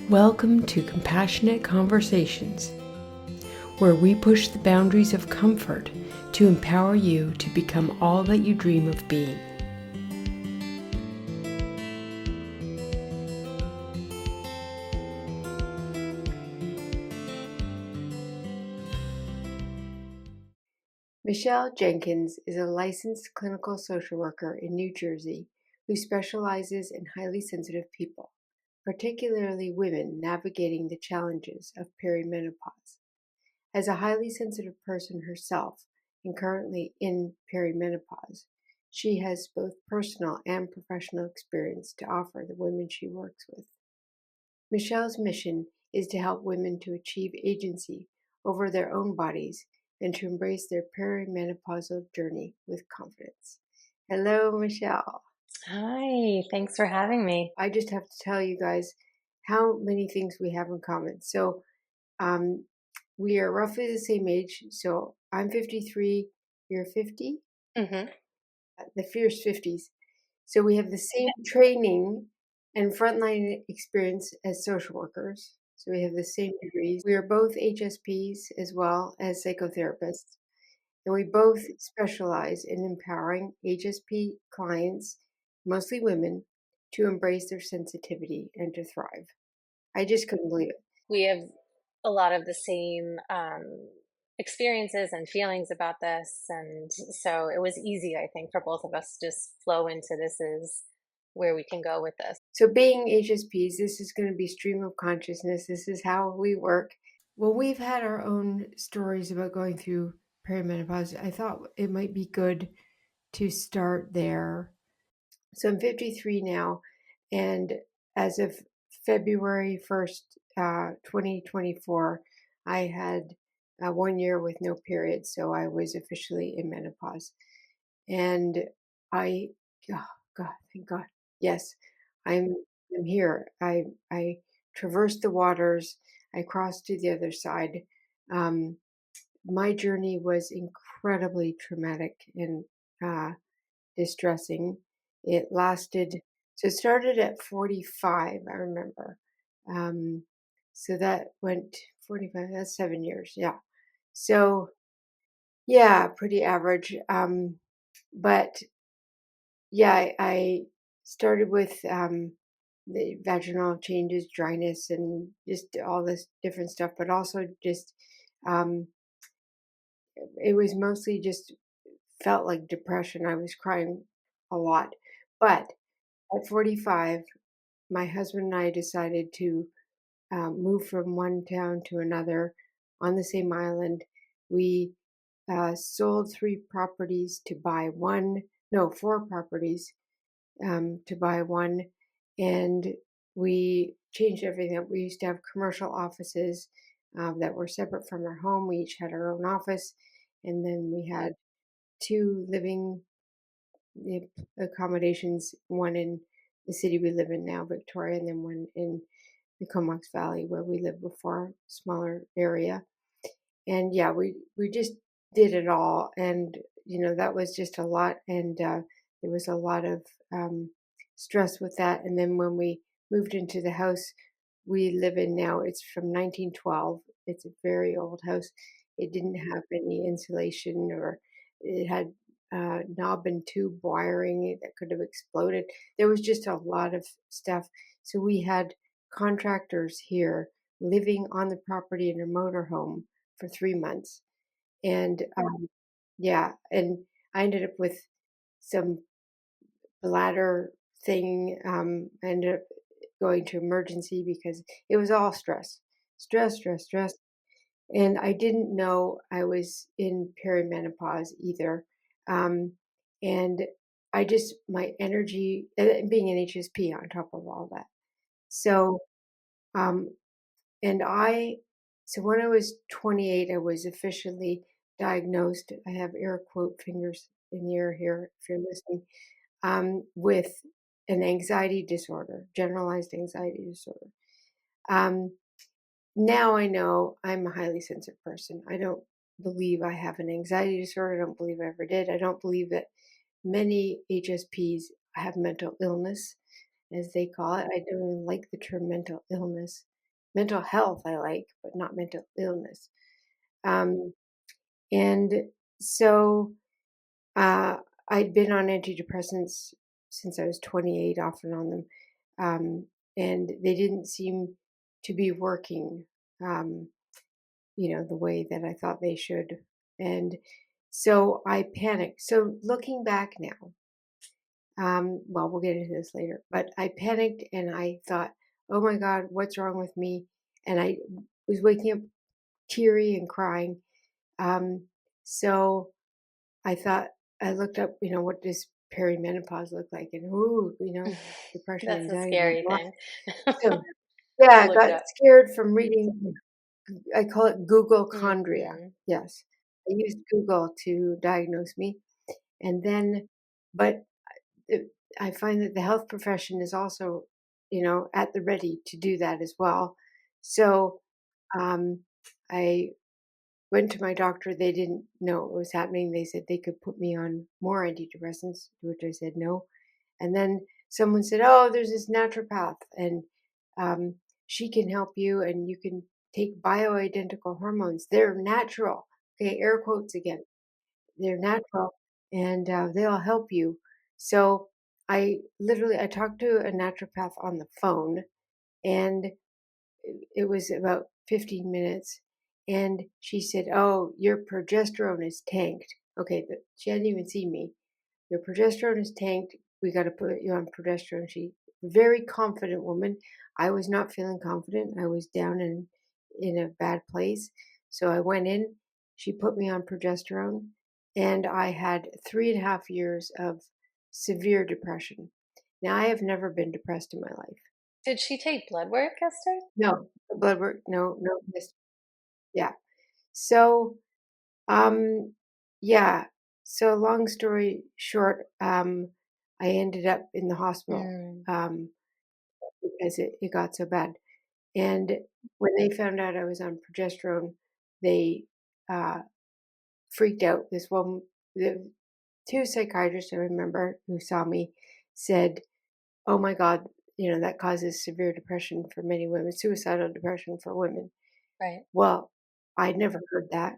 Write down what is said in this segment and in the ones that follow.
Welcome to Compassionate Conversations, where we push the boundaries of comfort to empower you to become all that you dream of being. Michele Jenkins is a licensed clinical social worker in New Jersey who specializes in highly sensitive people, particularly women navigating the challenges of perimenopause. As a highly sensitive person herself and currently in perimenopause, she has both personal and professional experience to offer the women she works with. Michele's mission is to help women to achieve agency over their own bodies and to embrace their perimenopausal journey with confidence. Hello, Michele. Hi, thanks for having me. I just have to tell you guys how many things we have in common. So, we are roughly the same age. So, I'm 53, you're 50, hmm the fierce 50s. So, we have the same training and frontline experience as social workers. So, we have the same degrees. We are both HSPs as well as psychotherapists. And we both specialize in empowering HSP clients, mostly women, to embrace their sensitivity and to thrive. I just couldn't believe it. We have a lot of the same experiences and feelings about this. And so it was easy, I think, for both of us to just flow into this is where we can go with this. So, being HSPs, this is going to be stream of consciousness. This is how we work. Well, we've had our own stories about going through perimenopause. I thought it might be good to start there. So, I'm 53 now, and as of February 1st, 2024, I had 1 year with no period. So, I was officially in menopause. And oh God, thank God. Yes, I'm here. I traversed the waters. I crossed to the other side. Um, my journey was incredibly traumatic and uh, distressing. It lasted. So it started at 45. I remember. Um, so that went 45. That's 7 years. Yeah. So yeah, pretty average. But yeah, I started with the vaginal changes, dryness, and just all this different stuff. But also just um, it was mostly just felt like depression. I was crying a lot. But at 45, my husband and I decided to move from one town to another on the same island. We sold 3 properties to buy one, no, 4 properties to buy one. And we changed everything up. We used to have commercial offices that were separate from our home. We each had our own office. And then we had 2 living accommodations, one in the city we live in now, Victoria, and then one in the Comox Valley where we lived before, smaller area. And yeah, we just did it all. And, that was just a lot. And there was a lot of stress with that. And then when we moved into the house we live in now, it's from 1912. It's a very old house. It didn't have any insulation, or it had knob and tube wiring that could have exploded. There was just a lot of stuff. So we had contractors here living on the property in a motorhome for 3 months. And yeah, and I ended up with some bladder thing. I ended up going to emergency because it was all stress. And I didn't know I was in perimenopause either. Um, and I just, my energy, and being an HSP on top of all that. So, um, and so when I was 28, I was officially diagnosed. I have air quote fingers in the air here if you're listening, with an anxiety disorder, generalized anxiety disorder. Um, now I know I'm a highly sensitive person. I don't believe I have an anxiety disorder. I don't believe I ever did. I don't believe that many HSPs have mental illness, as they call it. I don't even like the term mental illness. mental health I like, but not mental illness. Um, and so uh, I'd been on antidepressants since I was 28, off and on them, and they didn't seem to be working, um, the way that I thought they should. And so I panicked. So looking back now, well, we'll get into this later, but I panicked and I thought, oh my God, what's wrong with me? And I was waking up teary and crying. Um, so I thought, I looked up, what does perimenopause look like? And ooh, depression, That's a anxiety, blah, scary blah. thing So yeah, to I look got up. scared from reading, I call it Google chondria. Mhm. Yes. I used Google to diagnose me. And then, but it, I find that the health profession is also, at the ready to do that as well. So um, I went to my doctor. They didn't know what was happening. They said they could put me on more antidepressants, to which I said no. And then someone said, "Oh, there's this naturopath, and um, she can help you, and you can take bioidentical hormones. They're natural." Okay, air quotes again. They're natural, and they'll help you. So I talked to a naturopath on the phone, and it was about 15 minutes, and she said, "Oh, your progesterone is tanked." Okay, but she hadn't even seen me. "Your progesterone is tanked. We got to put you on progesterone." She very confident woman. I was not feeling confident. I was down in a bad place. So I went in. She put me on progesterone, and I had 3.5 years of severe depression. Now I have never been depressed in my life. Did she take blood work, Esther? No blood work. No, no. Yeah. So Um, yeah. So long story short, I ended up in the hospital Mm, because it got so bad. And when they found out I was on progesterone, they uh, freaked out. The two psychiatrists I remember who saw me said, "Oh my God, that causes severe depression for many women, suicidal depression for women." right. Well, I'd never heard that.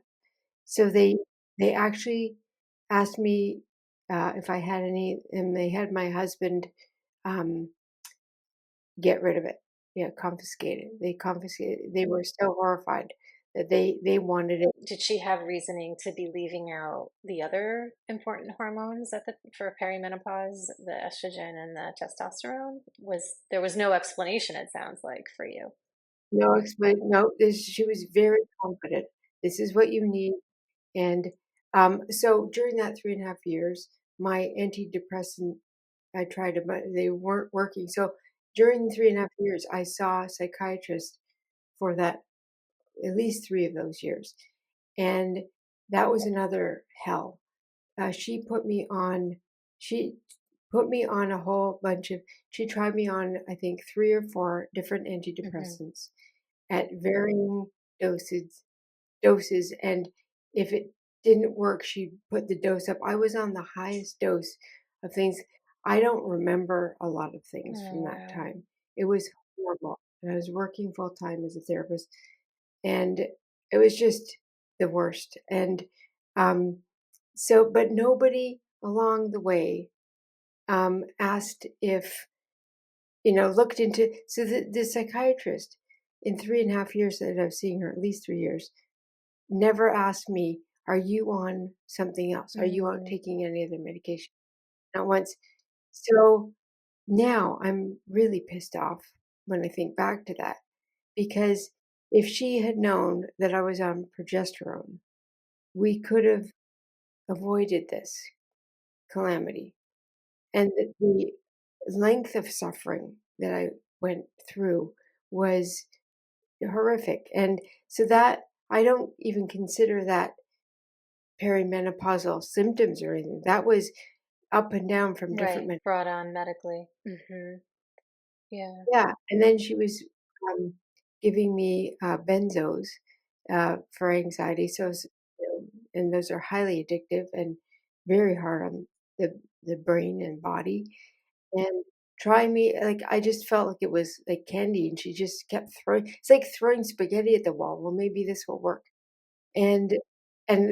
So they actually asked me, if I had any, and they had my husband, um, get rid of it. Yeah, confiscate it. They confiscated. They were so horrified that they wanted it. Did she have reasoning to be leaving out the other important hormones for perimenopause, the estrogen and the testosterone? There was no explanation, it sounds like, for you. No explain. No, she was very confident. This is what you need. And so during that 3.5 years, my antidepressant, I tried them, but they weren't working. So during 3.5 years, I saw a psychiatrist for that, at least 3 of those years. And that was another hell. She put me on, she put me on a whole bunch of, she tried me on, I think, 3 or 4 different Hmm. antidepressants at varying doses, doses. And if it didn't work, she'd put the dose up. I was on the highest dose of things. I don't remember a lot of things Oh, from that wow. time. It was horrible. And I was working full time as a therapist, and it was just the worst. And um, but nobody along the way asked if, looked into. So the psychiatrist in 3.5 years that I was seeing her, at least 3 years, never asked me, "Are you on something else? Are you out Mm, taking any other medication?" Not once. So now I'm really pissed off when I think back to that, because if she had known that I was on progesterone, we could have avoided this calamity. And the length of suffering that I went through was horrific. And so that, I don't even consider that perimenopausal symptoms or anything. That was up and down from different right. Brought on medically. Yeah. Yeah, and then she was, giving me, benzos, for anxiety, and those are highly addictive and very hard on the brain and body, and try me. Like, I just felt like it was like candy, and she just kept throwing. It's like throwing spaghetti at the wall. Well, maybe this will work. And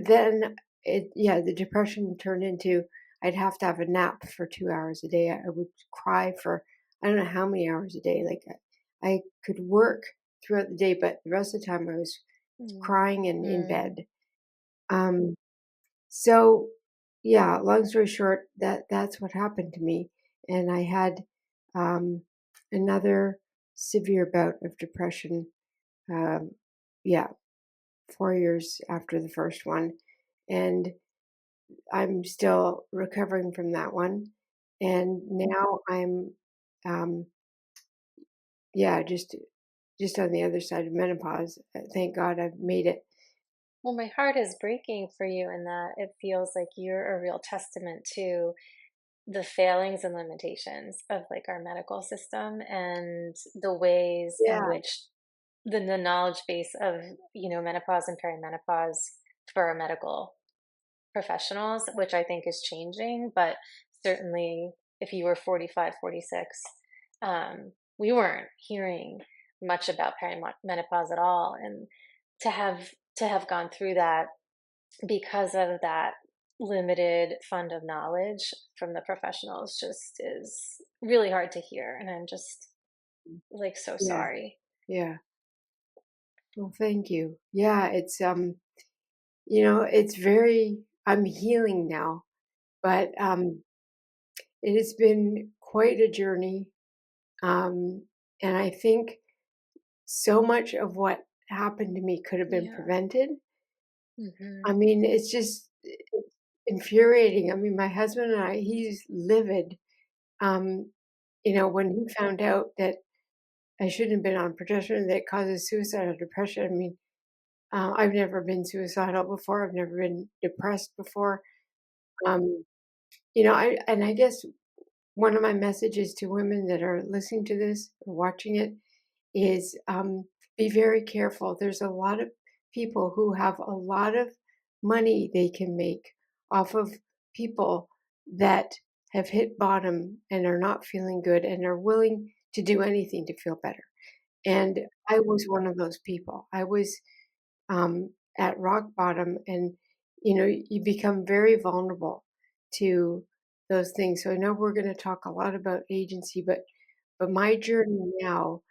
then the depression turned into I'd have to have a nap for 2 hours a day. I would cry for I don't know how many hours a day. Like, I could work throughout the day, but the rest of the time I was crying and in Mm. bed. Um, so yeah, long story short, that's what happened to me, and I had um, another severe bout of depression. Um, yeah, 4 years after the first one, and I'm still recovering from that one. And now I'm, um, yeah, just on the other side of menopause. Thank God I've made it. Well, my heart is breaking for you in that it feels like you're a real testament to the failings and limitations of like our medical system and the ways in Yeah, which the knowledge base of, menopause and perimenopause for our medical professionals, which I think is changing. But certainly, if you were 45, 46, we weren't hearing much about perimenopause at all. And to have to have gone through that because of that limited fund of knowledge from the professionals just is really hard to hear. And I'm just like so yeah, sorry. yeah. Well, thank you. Yeah, it's very. I'm healing now, but it has been quite a journey. And I think so much of what happened to me could have been Yeah. prevented. Hmm. I mean, it's infuriating. I mean, my husband and he's livid. Um, when he found out that I shouldn't have been on progesterone that causes suicide or depression. I mean, I've never been suicidal before. I've never been depressed before. Um, I guess one of my messages to women that are listening to this or watching it is be very careful. There's a lot of people who have a lot of money they can make off of people that have hit bottom and are not feeling good and are willing to do anything to feel better. And I was one of those people. I was at rock bottom, and you become very vulnerable to those things. So I know we're going to talk a lot about agency, but my journey now,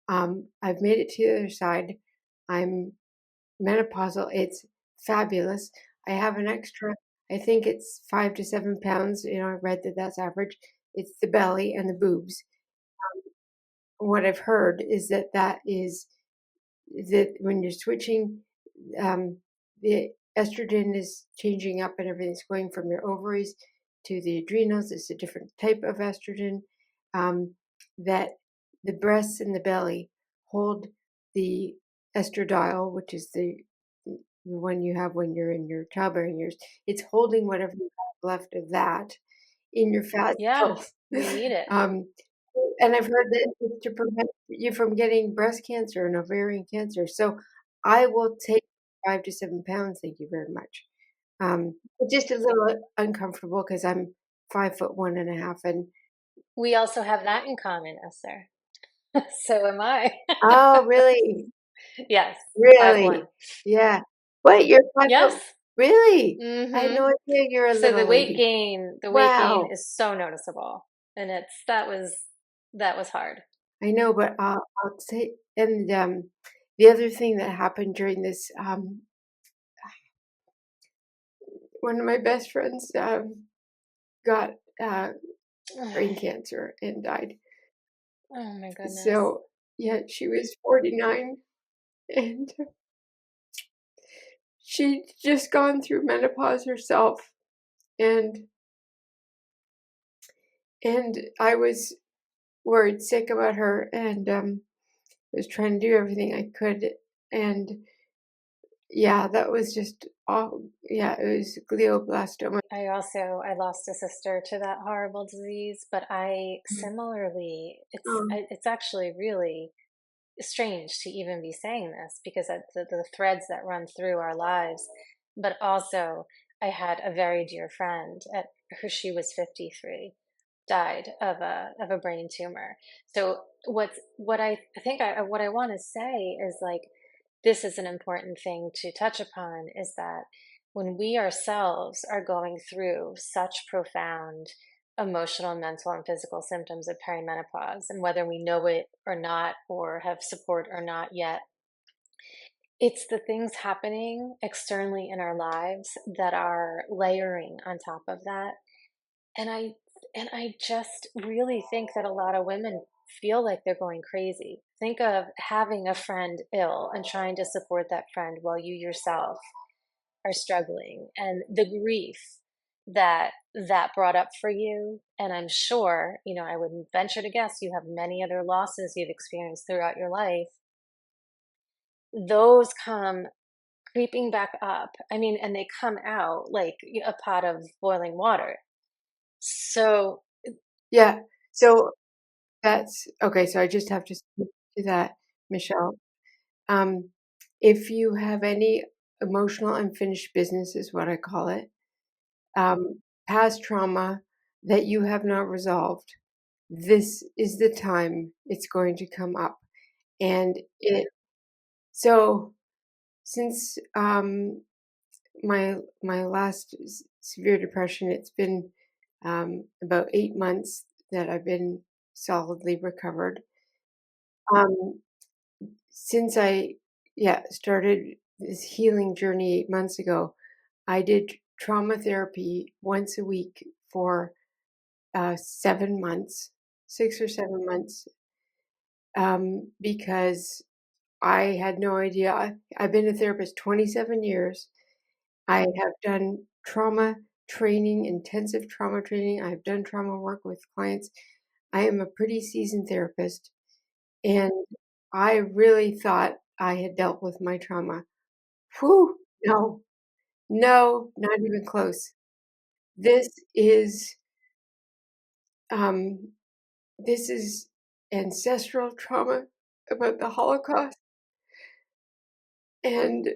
I've made it to the other side. I'm menopausal. It's fabulous. I have an extra, I think it's 5 to 7 pounds. I read that that's average. It's the belly and the boobs. What I've heard is that when you're switching, the estrogen is changing up and everything's going from your ovaries to the adrenals. It's a different type of estrogen. That the breasts and the belly hold the estradiol, which is the one you have when you're in your childbearing years. It's holding whatever you have left of that in your fat Yeah, cells. we need it. um, and I've heard that it's to prevent you from getting breast cancer and ovarian cancer. So I will take 5 to 7 pounds. Thank you very much. It's just a little uncomfortable because I'm 5'1" and a half, and We also have that in common, Esther. So am I. oh, really, Yes, 5'1". really, yeah. What you're 5 foot? Yes. Really? I had Hmm. no idea you're a So little the weight lady. gain, the weight gain Wow. is so noticeable, and that was hard. I know, but I'll say, and the other thing that happened during this, one of my best friends got brain cancer and died. Oh my goodness. So yeah, she was 49, and she'd just gone through menopause herself, and I was worried sick about her, and was trying to do everything I could, and yeah, that was just all. Yeah, it was glioblastoma. I lost a sister to that horrible disease, but I similarly, Um, it's actually really strange to even be saying this because the threads that run through our lives. But also, I had a very dear friend at who she was 53, died of a brain tumor. So what I want to say is like this is an important thing to touch upon is that when we ourselves are going through such profound emotional, mental, and physical symptoms of perimenopause, and whether we know it or not, or have support or not yet, it's the things happening externally in our lives that are layering on top of that. And I just really think that a lot of women feel like they're going crazy. Think of having a friend ill and trying to support that friend while you yourself are struggling, and the grief that that brought up for you. And I'm sure, I would venture to guess you have many other losses you've experienced throughout your life. Those come creeping back up. I mean, and they come out like a pot of boiling water. So, Yeah. So that's okay. So I just have to speak to that, Michele. Um, if you have any emotional unfinished business, is what I call it, past trauma that you have not resolved, this is the time it's going to come up. And so since my last severe depression, it's been about 8 months that I've been solidly recovered. Um, since I started this healing journey 8 months ago, I did trauma therapy once a week for 7 months, 6 or 7 months, because I had no idea. I've been a therapist 27 years. I have done trauma training, intensive trauma training. I've done trauma work with clients. I am a pretty seasoned therapist, and I really thought I had dealt with my trauma. Whew, no, no, not even close. This is um, this is ancestral trauma about the Holocaust and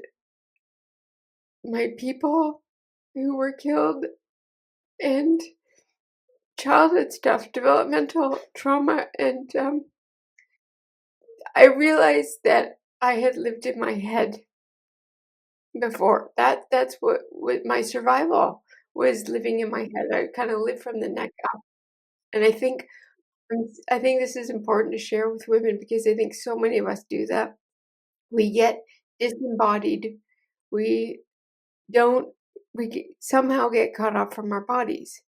my people who were killed and childhood stuff, developmental trauma, and I realized that I had lived in my head before. That's what my survival was, living in my head. I kind of lived from the neck up, and I think this is important to share with women because I think so many of us do that. We get disembodied. We don't. Somehow get caught up from our bodies.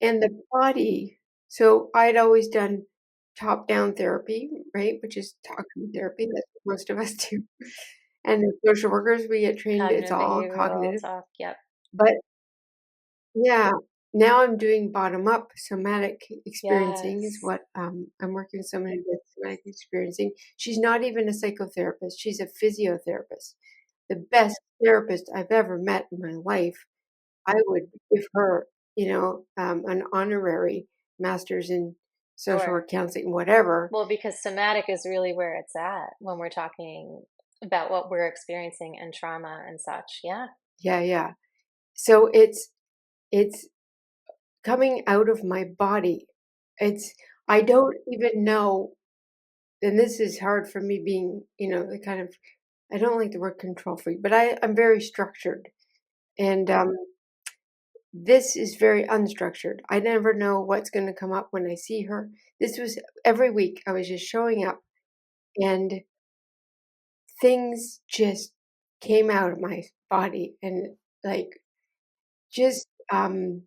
And the body, so I'd always done top-down therapy, right, which is talking therapy, that's what most of us do. And as social workers, we get trained, it's cognitive all behavioral cognitive. talk. Yep. But yeah, now I'm doing bottom-up somatic experiencing is Yes. what, I'm working with somebody with somatic experiencing. She's not even a psychotherapist, she's a physiotherapist. The best therapist I've ever met in my life. I would give her, an honorary master's in social Sure. work, counseling, whatever. Well, because somatic is really where it's at when we're talking about what we're experiencing and trauma and such. Yeah. Yeah, yeah. So it's coming out of my body. It's I don't even know, and this is hard for me being, the kind of I don't like the word control freak, but I'm very structured. And this is very unstructured. I never know what's going to come up when I see her. This was every week. I was just showing up, and things just came out of my body, and like just I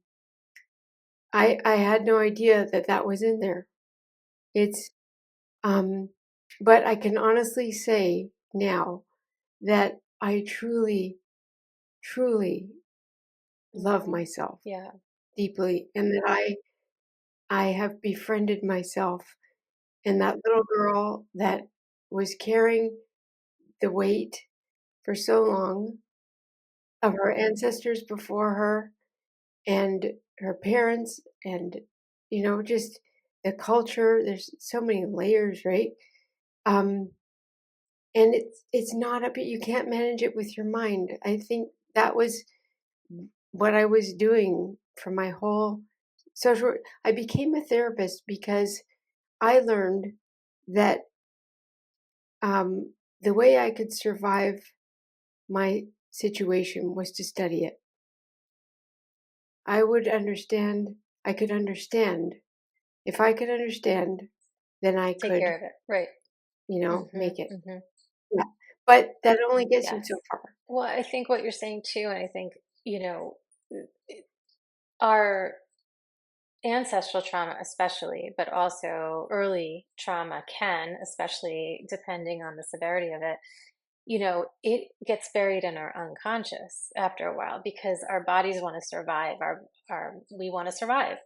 had no idea that that was in there. It's um but I can honestly say now that I truly love Hmm. myself Yeah. deeply, and that I have befriended myself, and that little girl that was carrying the weight for so long of her ancestors before her and her parents and, just the culture. There's so many layers, right? Um, and it's not up, you can't manage it with your mind. I think that was what I was doing for my whole I became a therapist because I learned that the way I could survive my situation was to study it. I could understand. If I could understand, then I Take could, care of it. Right. make it. Hmm. Yeah. But that only gets you Yes. so far. Well, I think what you're saying too, and I think, you know, our ancestral trauma, especially, but also early trauma can, especially depending on the severity of it, it gets buried in our unconscious after a while because our bodies want to survive. We want to survive.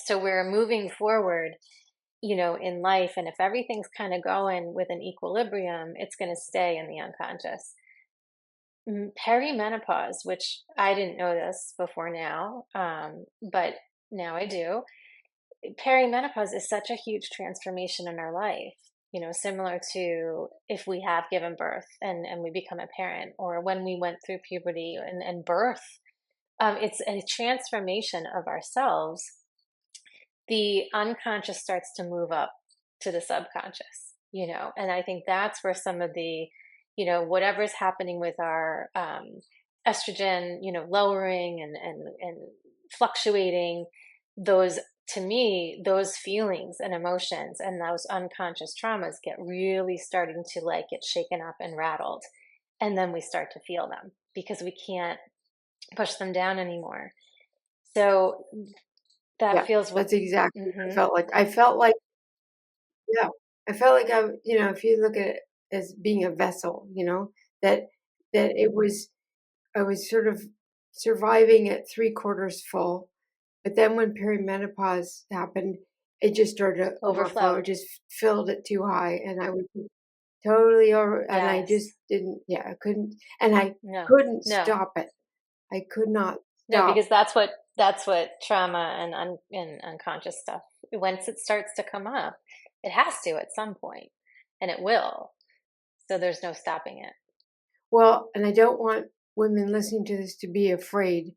So we're moving forward, in life. And if everything's kind of going with an equilibrium, it's going to stay in the unconscious. Perimenopause, which I didn't know this before now, but now I do. Perimenopause is such a huge transformation in our life, similar to if we have given birth and we become a parent, or when we went through puberty and birth. It's a transformation of ourselves. The unconscious starts to move up to the subconscious, and I think that's where some of the, whatever's happening with our estrogen, lowering and fluctuating, those, to me, those feelings and emotions and those unconscious traumas get really starting to like get shaken up and rattled. And then we start to feel them because we can't push them down anymore. So that Yeah, feels what. that's exactly what I Hmm. felt like. Yeah, I felt like if you look at it as being a vessel, that it was, I was sort of surviving at 3/4 full. But then when perimenopause happened, it just started to overflow. Overflow. It just filled it too high, and I was totally over. And I just Yes. didn't. Yeah, I couldn't, and I No. couldn't No. stop it. I could not No, stop. because that's what trauma and unconscious stuff. Once it starts to come up, it has to at some point, and it will. So there's no stopping it. Well, and I don't want women listening to this to be afraid.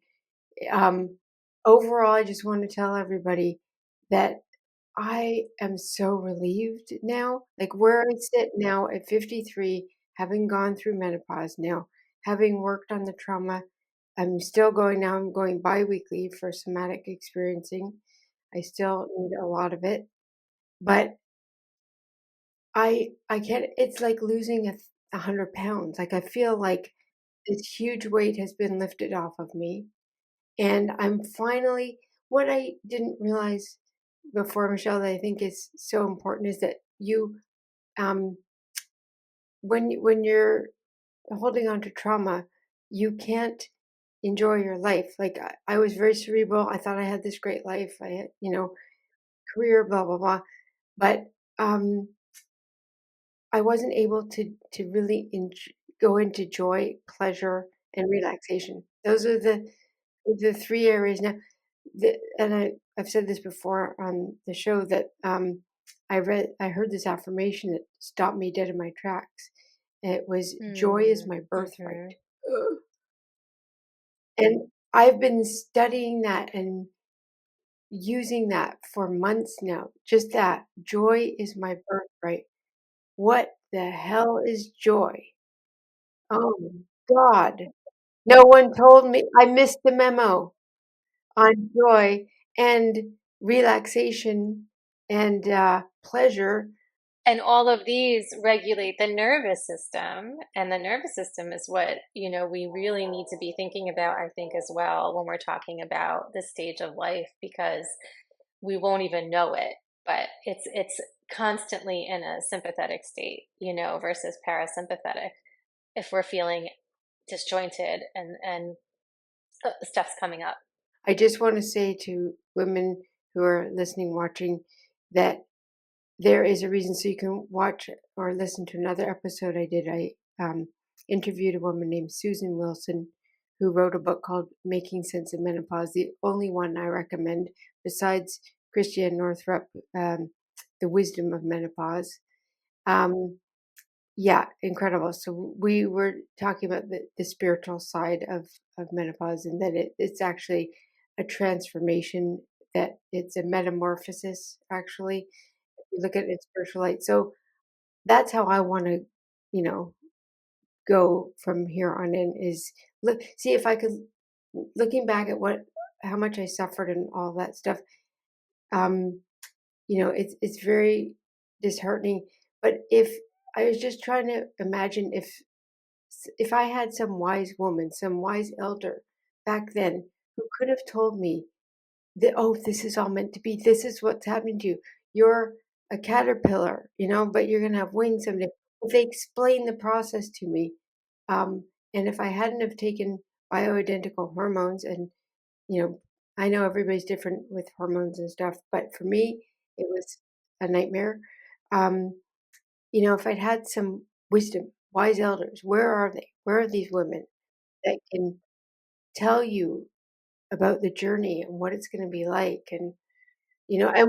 Um, Overall, I just want to tell everybody that I am so relieved now. Like where I sit now at 53, having gone through menopause now, having worked on the trauma, I'm still going now. I'm going bi-weekly for somatic experiencing. I still need a lot of it, but I can't. It's like losing 100 pounds. Like I feel like this huge weight has been lifted off of me, and I'm finally, what I didn't realize before, Michelle, that I think is so important is that um, when you're holding on to trauma, you can't enjoy your life. Like I was very cerebral. I thought I had this great life. I had, career, blah, blah, blah. But um, I wasn't able to really go into joy, pleasure, and relaxation. Those are the three areas now. And I've said this before on the show that I heard this affirmation that stopped me dead in my tracks. And it was joy is Mm, my birthright. mm-hmm. Ugh. And I've been studying that and using that for months now. Just that joy is my birthright. What the hell is joy? Oh God. No one told me. I missed the memo on joy and relaxation and pleasure. And all of these regulate the nervous system, and the nervous system is what, we really need to be thinking about, I think, as well, when we're talking about this stage of life, because we won't even know it, but it's constantly in a sympathetic state, versus parasympathetic, if we're feeling disjointed and stuff's coming up. I just want to say to women who are listening, watching, that there is a reason. So you can watch or listen to another episode I did. I interviewed a woman named Susan Wilson who wrote a book called Making Sense of Menopause, the only one I recommend besides Christiane Northrup, The Wisdom of Menopause. Um, yeah, incredible. So we were talking about the spiritual side of menopause, and that it's actually a transformation that it's a metamorphosis, actually. If you look at it in spiritual light. So that's how I want to, you know, go from here on in is look, see if I could, looking back at how much I suffered and all that stuff. Um, it's very disheartening. But if I was just trying to imagine if I had some wise woman, some wise elder back then who could have told me that, oh, this is all meant to be. This is what's happening to you. You're a caterpillar, but you're gonna have wings someday. If they explain the process to me, and if I hadn't have taken bioidentical hormones, and you know, I know everybody's different with hormones and stuff, but for me, it was a nightmare. Um, if I'd had some wisdom, wise elders, where are they? Where are these women that can tell you about the journey and what it's going to be like, and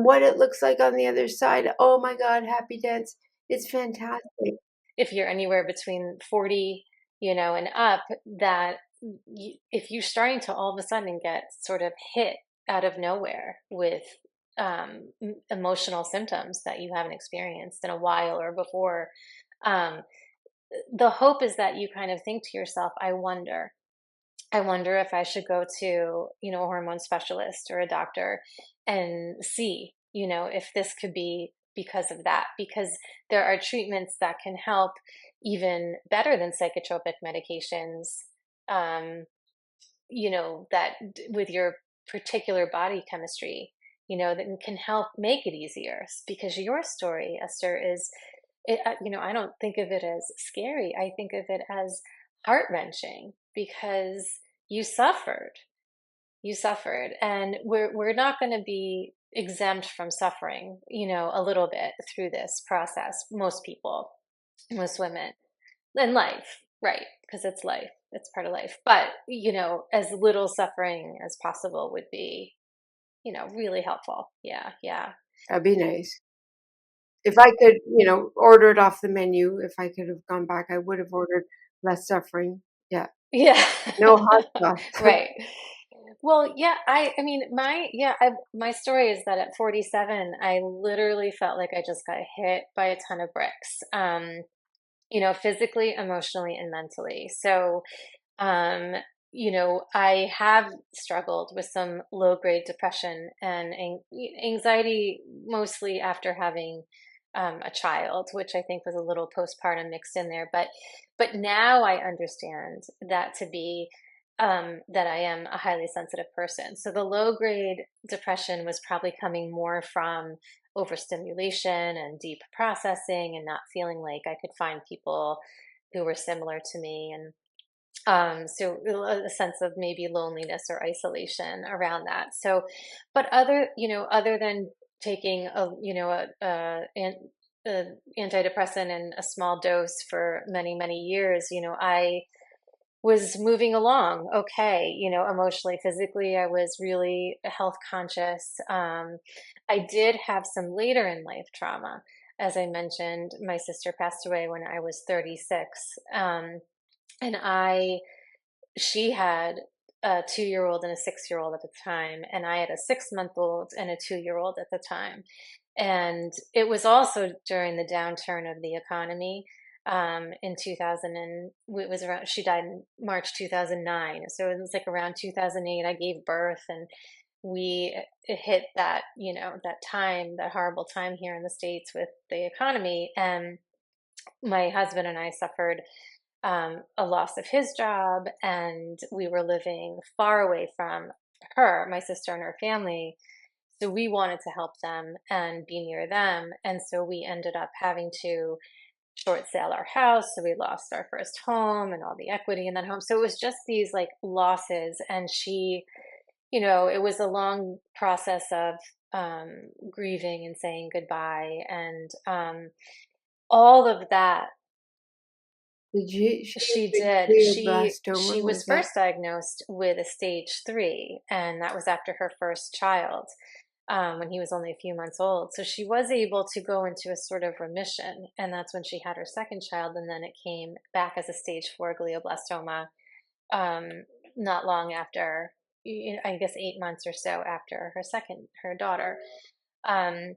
what it looks like on the other side? Oh my God, happy dance! It's fantastic. If you're anywhere between 40, and up, that if you're starting to all of a sudden get sort of hit out of nowhere with emotional symptoms that you haven't experienced in a while or before, um, the hope is that you kind of think to yourself, I wonder if I should go to, a hormone specialist or a doctor and see, if this could be because of that. Because there are treatments that can help even better than psychotropic medications, um, that with your particular body chemistry, that can help make it easier. Because your story, Esther, I don't think of it as scary. I think of it as heart-wrenching because you suffered. You suffered, and we're not going to be exempt from suffering, a little bit through this process. Most people, most women, in life, right? Because it's life. It's part of life. But, as little suffering as possible would be, really helpful. Yeah, yeah. That'd be nice. If I could, order it off the menu, if I could have gone back, I would have ordered less suffering. Yeah. Yeah. No hot sauce. Right. Well, yeah, my story is that at 47, I literally felt like I just got hit by a ton of bricks. Physically, emotionally, and mentally. So, um, I have struggled with some low-grade depression and anxiety, mostly after having a child, which I think was a little postpartum mixed in there. But now I understand that to be that I am a highly sensitive person. So the low-grade depression was probably coming more from overstimulation and deep processing and not feeling like I could find people who were similar to me. And so a sense of maybe loneliness or isolation around that. So, but other than taking a antidepressant in a small dose for many, many years, I was moving along okay, emotionally, physically. I was really health conscious. I did have some later in life trauma. As I mentioned, my sister passed away when I was 36. And she had a 2-year old and a 6-year old at the time, and I had a 6-month old and a 2-year old at the time. And it was also during the downturn of the economy in 2000, and it was around, she died in March 2009. So it was like around 2008, I gave birth, and we it hit that, that time, that horrible time here in the States with the economy. And my husband and I suffered a loss of his job, and we were living far away from her, my sister, and her family. So we wanted to help them and be near them. And so we ended up having to short sale our house. So we lost our first home and all the equity in that home. So it was just these like losses. And it was a long process of grieving and saying goodbye. And all of that. Did she have She big did. She glioblastoma? was Was that first diagnosed with a stage 3, and that was after her first child, when he was only a few months old. So she was able to go into a sort of remission, and that's when she had her second child, and then it came back as a stage 4 glioblastoma, not long after, I guess 8 months or so after her daughter. Um,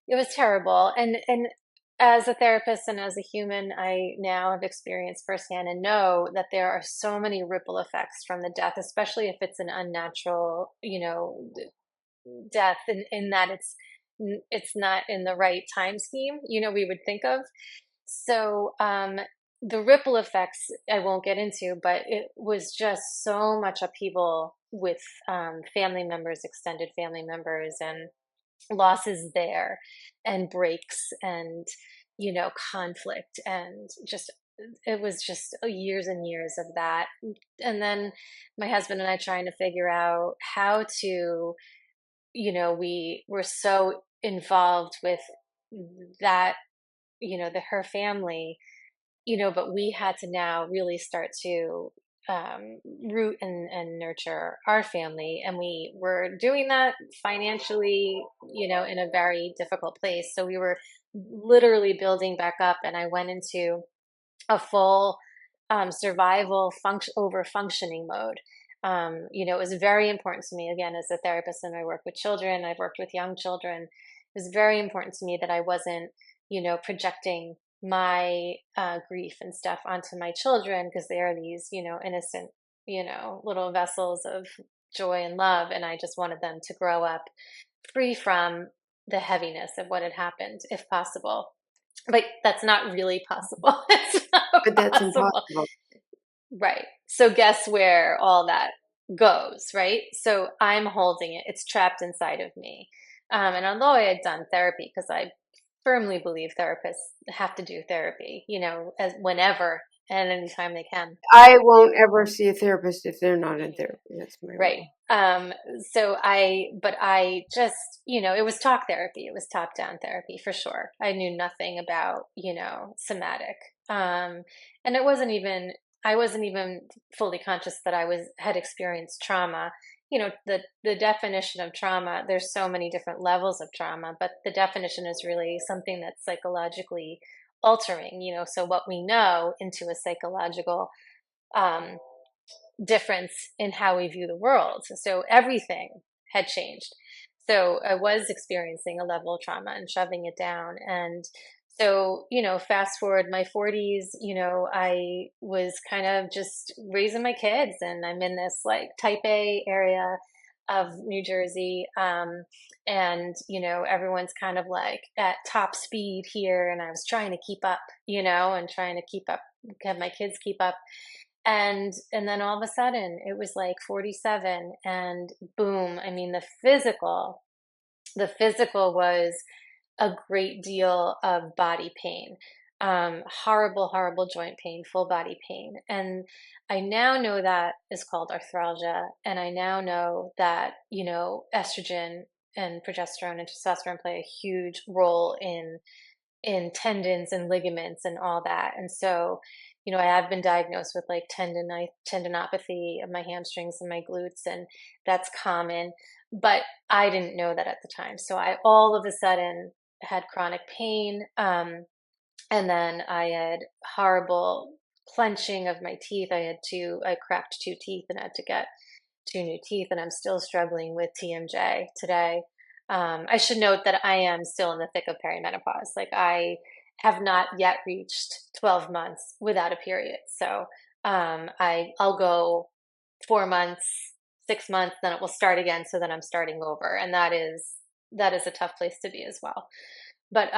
it was terrible. And as a therapist and as a human, I now have experienced firsthand and know that there are so many ripple effects from the death, especially if it's an unnatural, death, in that it's not in the right time scheme, we would think of. So the ripple effects I won't get into, but it was just so much upheaval with family members, extended family members, and losses there, and breaks, and conflict, and just it was just years and years of that. And then my husband and I trying to figure out how to, we were so involved with that, her family, but we had to now really start to root and nurture our family. And we were doing that financially, in a very difficult place. So we were literally building back up. And I went into a full survival function over functioning mode. It was very important to me, again, as a therapist, and I work with children, I've worked with young children. It was very important to me that I wasn't, projecting my grief and stuff onto my children, because they are these, innocent, little vessels of joy and love. And I just wanted them to grow up free from the heaviness of what had happened, if possible. But that's not really possible. It's not But that's possible. impossible. Right. So guess where all that goes, right? So I'm holding it. It's trapped inside of me. And although I had done therapy, because I firmly believe therapists have to do therapy, as whenever and anytime they can. I won't ever see a therapist if they're not in therapy. That's my Right. rule. But I just, it was talk therapy. It was top down therapy for sure. I knew nothing about, somatic. And I wasn't even fully conscious that had experienced trauma. The definition of trauma, there's so many different levels of trauma, but the definition is really something that's psychologically altering, so what we know into a psychological, um, difference in how we view the world. So everything had changed. So I was experiencing a level of trauma and shoving it down. And so, fast forward my 40s, I was kind of just raising my kids, and I'm in this like type A area of New Jersey. And, everyone's kind of like at top speed here. And I was trying to keep up, and trying to keep up, have my kids keep up. And then all of a sudden it was like 47, and boom, I mean, the physical was a great deal of body pain, horrible joint pain, full body pain. And I now know that is called arthralgia. And I now know that, estrogen and progesterone and testosterone play a huge role in tendons and ligaments and all that. And so, I have been diagnosed with like tendinopathy of my hamstrings and my glutes, and that's common, but I didn't know that at the time. So I all of a sudden had chronic pain. And then I had horrible clenching of my teeth. I cracked two teeth and had to get two new teeth, and I'm still struggling with TMJ today. I should note that I am still in the thick of perimenopause. Like, I have not yet reached 12 months without a period. So I'll go 4 months, 6 months, then it will start again. So then I'm starting over, and that is a tough place to be as well. But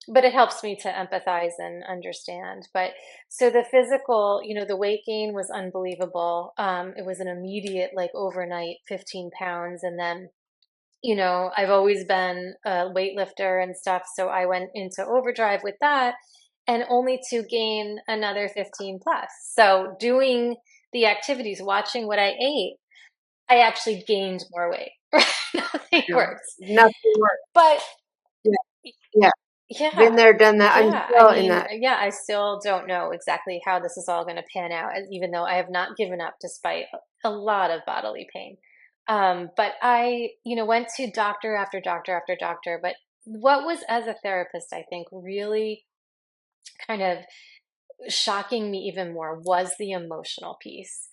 but it helps me to empathize and understand. But so the physical, the weight gain was unbelievable. It was an immediate, like overnight 15 pounds. And then, I've always been a weightlifter and stuff. So I went into overdrive with that, and only to gain another 15 plus. So doing the activities, watching what I ate, I actually gained more weight. Nothing No, worse. nothing works. But Yeah, yeah. yeah, Been there, done that. I'm yeah. I still in mean, that. yeah, I still don't know exactly how this is all going to pan out, even though I have not given up despite a lot of bodily pain. But I, went to doctor after doctor after doctor. But what was, as a therapist, I think really kind of shocking me even more was the emotional piece.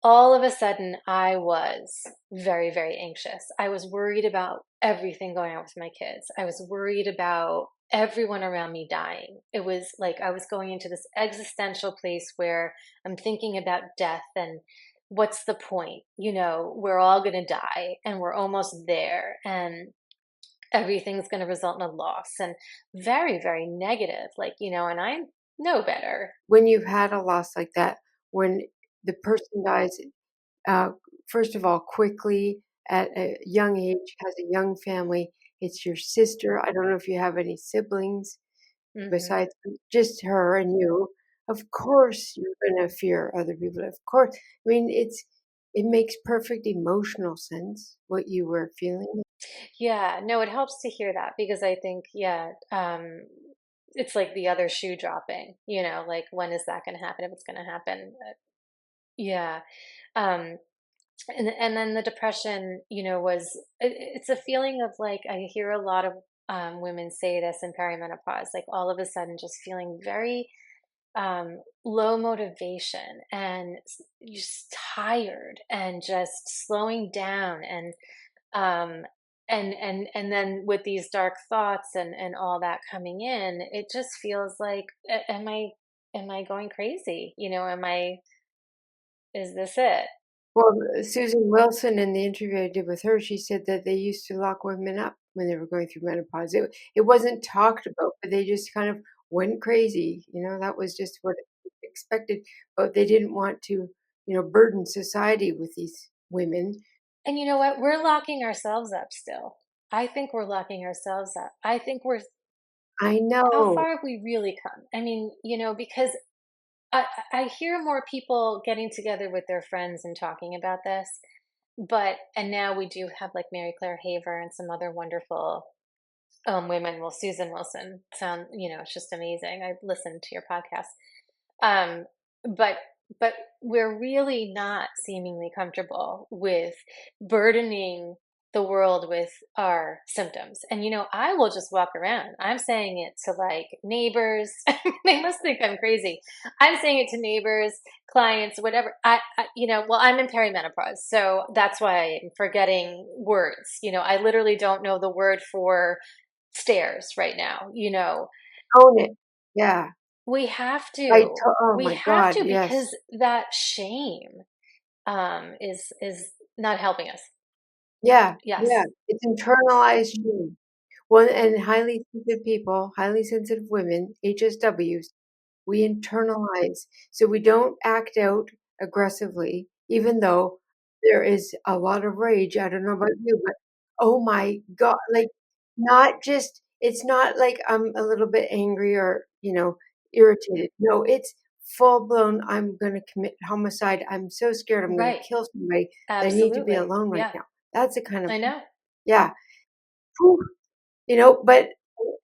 all of a sudden I was very, very anxious. I was worried about everything going on with my kids. I was worried about everyone around me dying. It was like I was going into this existential place where I'm thinking about death and what's the point? We're all going to die and we're almost there and everything's going to result in a loss and very, very negative. And I know better. When you've had a loss like that, when the person dies, uh, first of all, quickly at a young age, has a young family, it's your sister. I don't know if you have any siblings Hmm. besides just her and you. Of course, you're gonna fear other people. Of course. I mean, it makes perfect emotional sense what you were feeling. Yeah, no, it helps to hear that because I think, yeah, it's like the other shoe dropping, like when is that going to happen if it's going to happen? Yeah. Um, and then the depression, it's a feeling of like, I hear a lot of women say this in perimenopause, like all of a sudden just feeling very low motivation and just tired and just slowing down um and then with these dark thoughts and all that coming in, it just feels like am I going crazy? Am I is this it? Well, Susan Wilson, in the interview I did with her, she said that they used to lock women up when they were going through menopause. It wasn't talked about, but they just kind of went crazy. That was just what it expected. But they didn't want to, burden society with these women. And you know what, we're locking ourselves up still. I think we're locking ourselves up. I think we're I How know. far have we really come? I mean, because I, I hear more people getting together with their friends and talking about this, and now we do have like Mary Claire Haver and some other wonderful women. Well, Susan Wilson it's just amazing. I listened to your podcast. Um, but but we're really not seemingly comfortable with burdening the world with our symptoms. And I will just walk around. I'm saying it to like neighbors. They must think I'm crazy. I'm saying it to neighbors, clients, whatever. Well, I'm in perimenopause, so that's why I'm forgetting words. I literally don't know the word for stairs right now. Own it. Yeah. We have I to. to oh We my have God, to because yes. that shame is not helping us. Yeah, yeah. Yes. It's internalized shame. Well, and highly sensitive people, highly sensitive women, HSWs, we internalize. So we don't act out aggressively, even though there is a lot of rage. I don't know about you, but oh my God, like not just, it's not like I'm a little bit angry or, irritated. No, it's full blown. I'm going to commit homicide. I'm so scared I'm going Right. to kill somebody that I need to be Absolutely. alone right Yeah. now. That's the kind of, I know. yeah. Whew, but,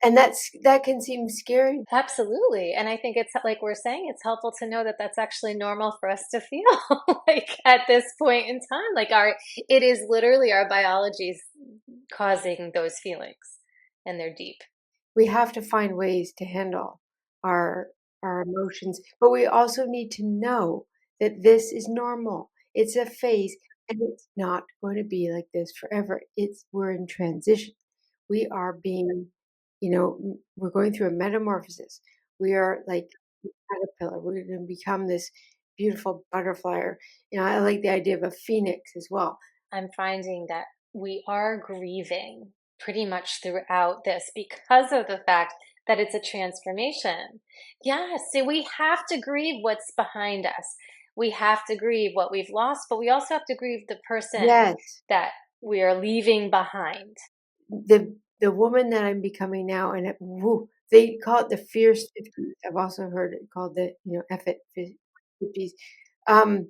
and that can seem scary. Absolutely. And I think it's like we're saying, it's helpful to know that that's actually normal for us to feel like at this point in time. It is literally our biology's causing those feelings and they're deep. We have to find ways to handle our our emotions, but we also need to know that this is normal. It's a phase and it's not going to be like this forever. We're in transition. We are being, we're going through a metamorphosis. We are like a caterpillar. We're going to become this beautiful butterfly. Or, I like the idea of a phoenix as well. I'm finding that we are grieving pretty much throughout this because of the fact that it's a transformation. Yes, so we have to grieve what's behind us. We have to grieve what we've lost, but we also have to grieve the person Yes. that we are leaving behind. The woman that I'm becoming now, and they call it the fierce 50s. I've also heard it called the, F it 50s. Um,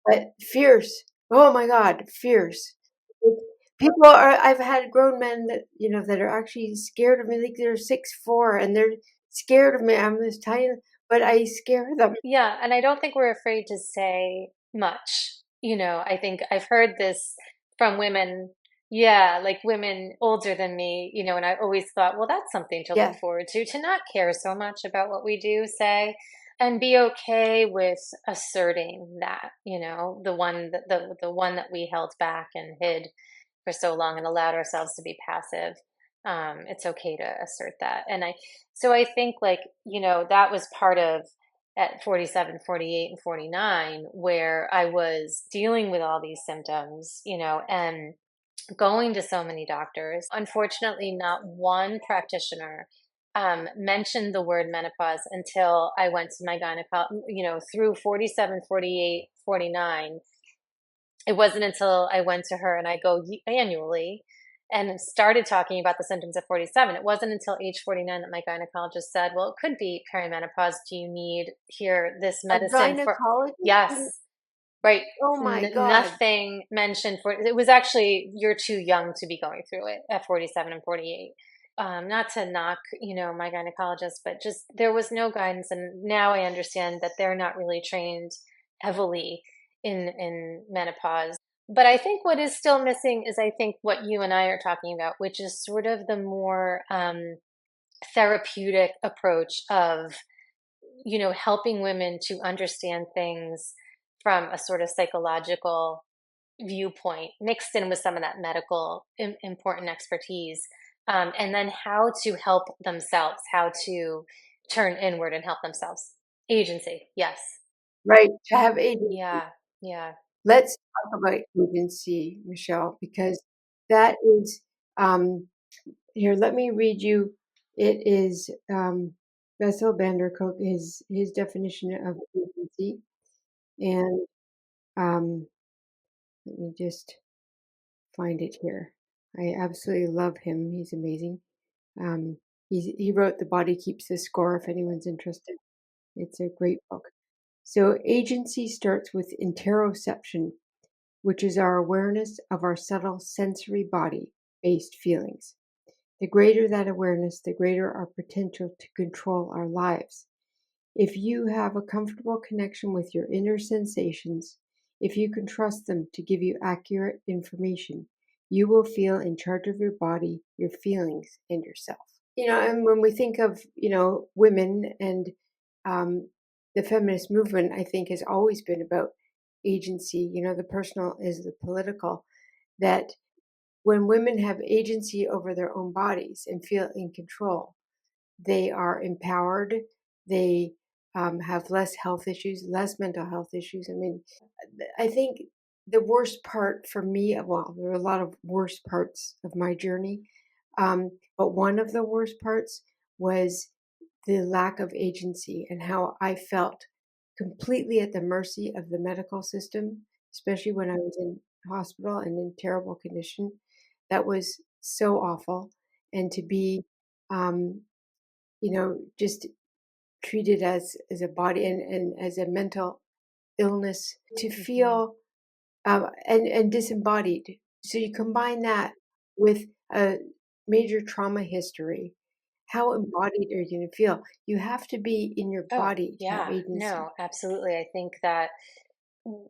but fierce. Oh my God, fierce. Like, people are, I've had grown men that, that are actually scared of me. Like they're 6'4" and they're scared of me. I'm this tiny, but I scare them. Yeah, and I don't think we're afraid to say much. I think I've heard this from women, yeah, like women older than me, and I always thought, well, that's something to look Yeah. forward to not care so much about what we do say. and be okay with asserting that, the one that we held back and hid for so long and allowed ourselves to be passive. It's okay to assert that. So I think, like, that was part of at 47, 48, and 49, where I was dealing with all these symptoms, and going to so many doctors. Unfortunately, not one practitioner mentioned the word menopause until I went to my gynecologist, through 47, 48, 49. It wasn't until I went to her and I go annually and started talking about the symptoms at 47. It wasn't until age 49 that my gynecologist said, well, it could be perimenopause. Do you need here this A medicine for? gynecologist? Yes. Right. Oh my God. Nothing mentioned for it. Was actually, you're too young to be going through it at 47 and 48. Not to knock, my gynecologist, but just there was no guidance. And now I understand that they're not really trained heavily in menopause. But I think what is still missing is, I think, what you and I are talking about, which is sort of the more therapeutic approach of, helping women to understand things from a sort of psychological viewpoint, mixed in with some of that medical important expertise, and then how to help themselves, how to turn inward and help themselves. Agency, yes. Right. To have agency. Yeah, yeah. Let's talk about agency, Michele, because that is, um, here, let me read you. It is Bessel van der Kolk, his definition of agency. And um, let me just find it here. I absolutely love him. He's amazing. Um, he wrote The Body Keeps the Score, if anyone's interested. It's a great book. So agency starts with interoception, which is our awareness of our subtle sensory body-based feelings. The greater that awareness, the greater our potential to control our lives. If you have a comfortable connection with your inner sensations, if you can trust them to give you accurate information, you will feel in charge of your body, your feelings, and yourself. And when we think of, women and um, the feminist movement, I think has always been about agency. The personal is the political. That when women have agency over their own bodies and feel in control, they are empowered. They have less health issues, less mental health issues. I mean, I think the worst part for me, well, there are a lot of worst parts of my journey, but one of the worst parts was the lack of agency and how I felt completely at the mercy of the medical system, especially when I was in hospital and in terrible condition. That was so awful. And to be, um, just treated as a body and as a mental illness, to feel and disembodied. So you combine that with a major trauma history. How embodied are you going to feel? You have to be in your Oh, body to have yeah. agency. No, absolutely. I think that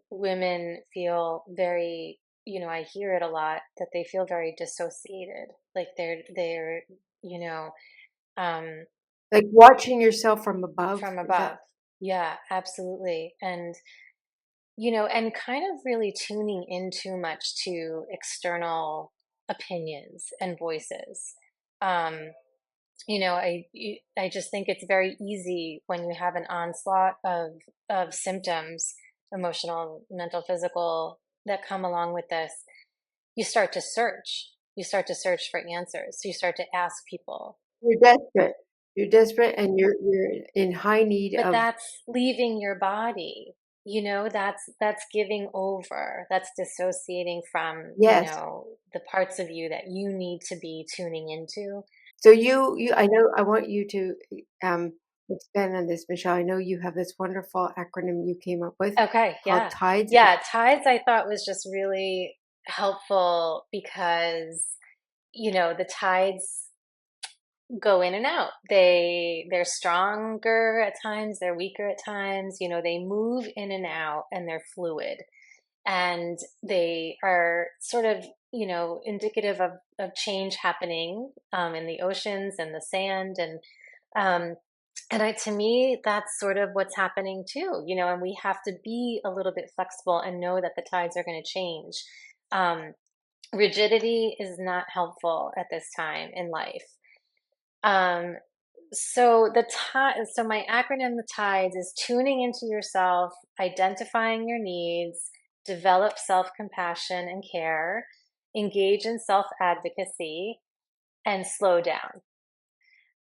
women feel very, I hear it a lot, that they feel very dissociated. Like they're, you know, um, Like watching yourself from above. from Is that above. Yeah, absolutely. And kind of really tuning in too much to external opinions and voices. Um, I just think it's very easy when you have an onslaught of symptoms, emotional, mental, physical, that come along with this. You start to search. You start to search for answers. So you start to ask people. you're desperate? You're desperate, and you're in high need But of that's leaving your body. That's giving over. That's dissociating from, yes. the parts of you that you need to be tuning into. So I know I want you to expand on this, Michelle. I know you have this wonderful acronym you came up with Okay, called yeah. TIDES. Yeah, tides I thought was just really helpful because, the tides go in and out. They're stronger at times, they're weaker at times, they move in and out and they're fluid. And they are sort of, indicative of change happening in the oceans and the sand. Um, to me, that's sort of what's happening too, and we have to be a little bit flexible and know that the tides are going to change. Um, Rigidity is not helpful at this time in life. Um, so my acronym, the tides, is tuning into yourself, identifying your needs, develop self-compassion and care, engage in self-advocacy, and slow down.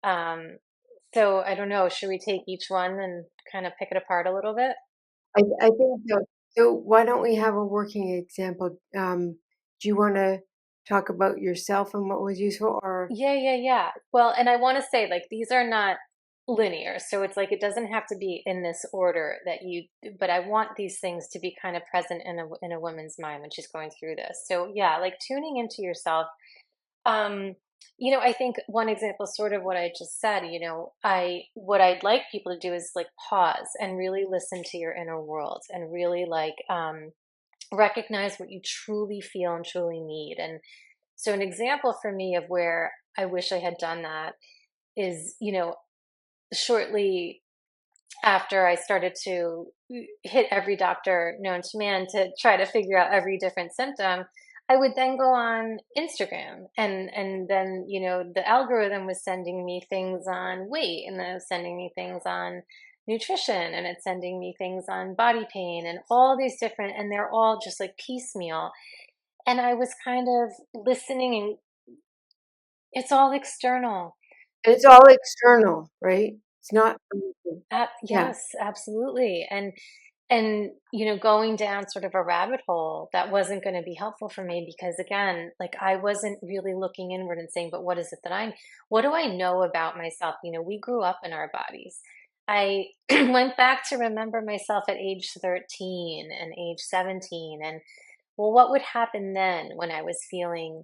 Um, so I don't know, should we take each one and kind of pick it apart a little bit? I think so. So why don't we have a working example? Do you want to talk about yourself and what was useful, or Yeah, yeah, yeah. Well, and I want to say, like, these are not linear. So it's like it doesn't have to be in this order that but I want these things to be kind of present in a woman's mind when she's going through this. So yeah, like tuning into yourself. Um, I think one example is sort of what I just said. What I'd like people to do is like pause and really listen to your inner world and really like recognize what you truly feel and truly need. And so an example for me of where I wish I had done that is, shortly after I started to hit every doctor known to man to try to figure out every different symptom, I would then go on Instagram and then, the algorithm was sending me things on weight, and then it was sending me things on nutrition, and it's sending me things on body pain and all these different, and they're all just like piecemeal. And I was kind of listening, and it's all external. and it's all external, right? It's not. Yeah, Yes, absolutely. And going down sort of a rabbit hole that wasn't going to be helpful for me, because again, like I wasn't really looking inward and saying, but what do I know about myself? We grew up in our bodies. I went back to remember myself at age 13 and age 17, and well, what would happen then when I was feeling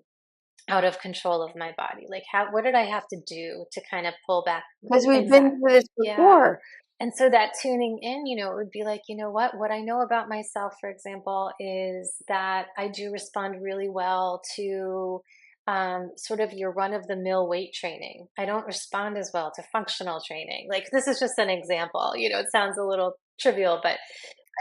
out of control of my body? Like what did I have to do to kind of pull back? because we've been through Exactly. this Yeah. before. And so that tuning in, it would be like, what I know about myself, for example, is that I do respond really well to sort of your run of the mill weight training. I don't respond as well to functional training. Like, this is just an example. It sounds a little trivial, but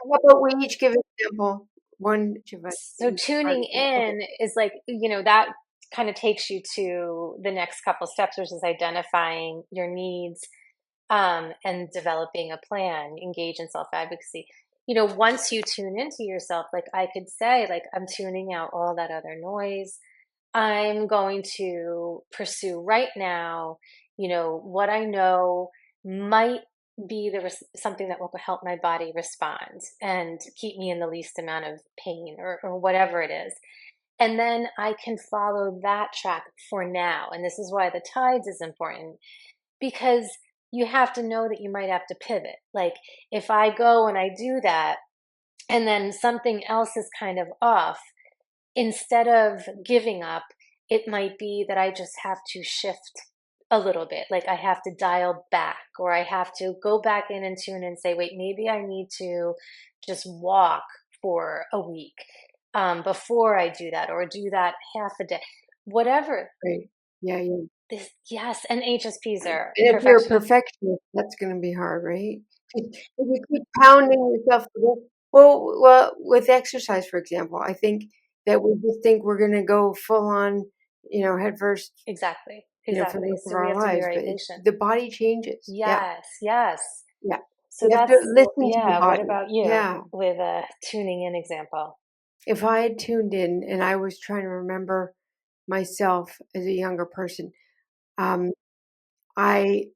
How about we each give an example? One, each of us. so tuning Okay. in is like, that kind of takes you to the next couple steps, which is identifying your needs, and developing a plan, engage in self advocacy. Once you tune into yourself, like I could say, like, I'm tuning out all that other noise. I'm going to pursue right now, what I know might be something that will help my body respond and keep me in the least amount of pain, or whatever it is. And then I can follow that track for now. And this is why the tides is important, because you have to know that you might have to pivot. Like, if I go and I do that, and then something else is kind of off, instead of giving up, it might be that I just have to shift a little bit. Like, I have to dial back, or I have to go back in and tune and say, wait, maybe I need to just walk for a week, before I do that, or do that half a day, whatever. Right. Yeah, yeah. Yes, and HSPs And are if you're a perfectionists. perfectionist, that's gonna be hard, right? If you keep pounding yourself to death. Well, with exercise, for example, I think that we just think we're gonna go full on, head first, Exactly, for the exactly. rest of So we our have to be lives, very but patient. the body changes. Yeah, Yes, yes. yeah. So You have to that's, listen to the yeah. What body. about you Yeah. with a tuning in example? If I had tuned in and I was trying to remember myself as a younger person, um, I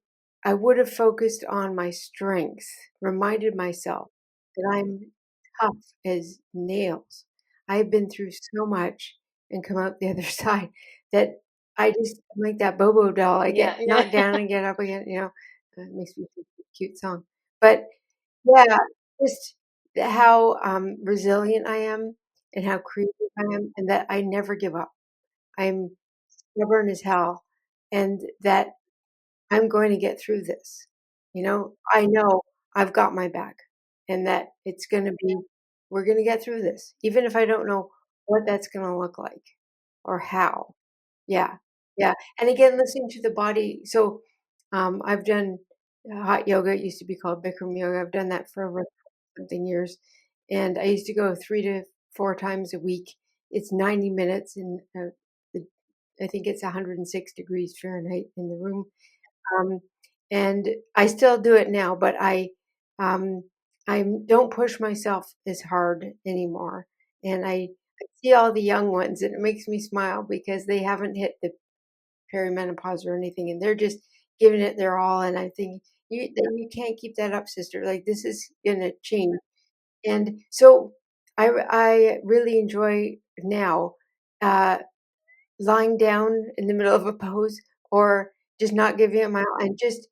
I would have focused on my strengths, reminded myself that I'm tough as nails. I've been through so much and come out the other side that I'm like that Bobo doll. I Yeah, get yeah. knocked down and get up again. It makes me think of a cute song. But yeah, just how resilient I am and how creative I am, and that I never give up. I'm stubborn as hell, and that I'm going to get through this. I know I've got my back, and that we're going to get through this, even if I don't know what that's going to look like or how. Yeah. Yeah. And again, listening to the body. So, I've done hot yoga. It used to be called Bikram yoga. I've done that for over something years, and I used to go 3 to 4 times a week. It's 90 minutes, and the, I think it's 106 degrees Fahrenheit in the room. Um, and I still do it now, but um, I don't push myself as hard anymore. And I see all the young ones, and it makes me smile because they haven't hit the perimenopause or anything, and they're just giving it their all. And I think you can't keep that up, sister. Like this is gonna change. And so I really enjoy now. Uh, Lying down in the middle of a pose or just not giving it my all and just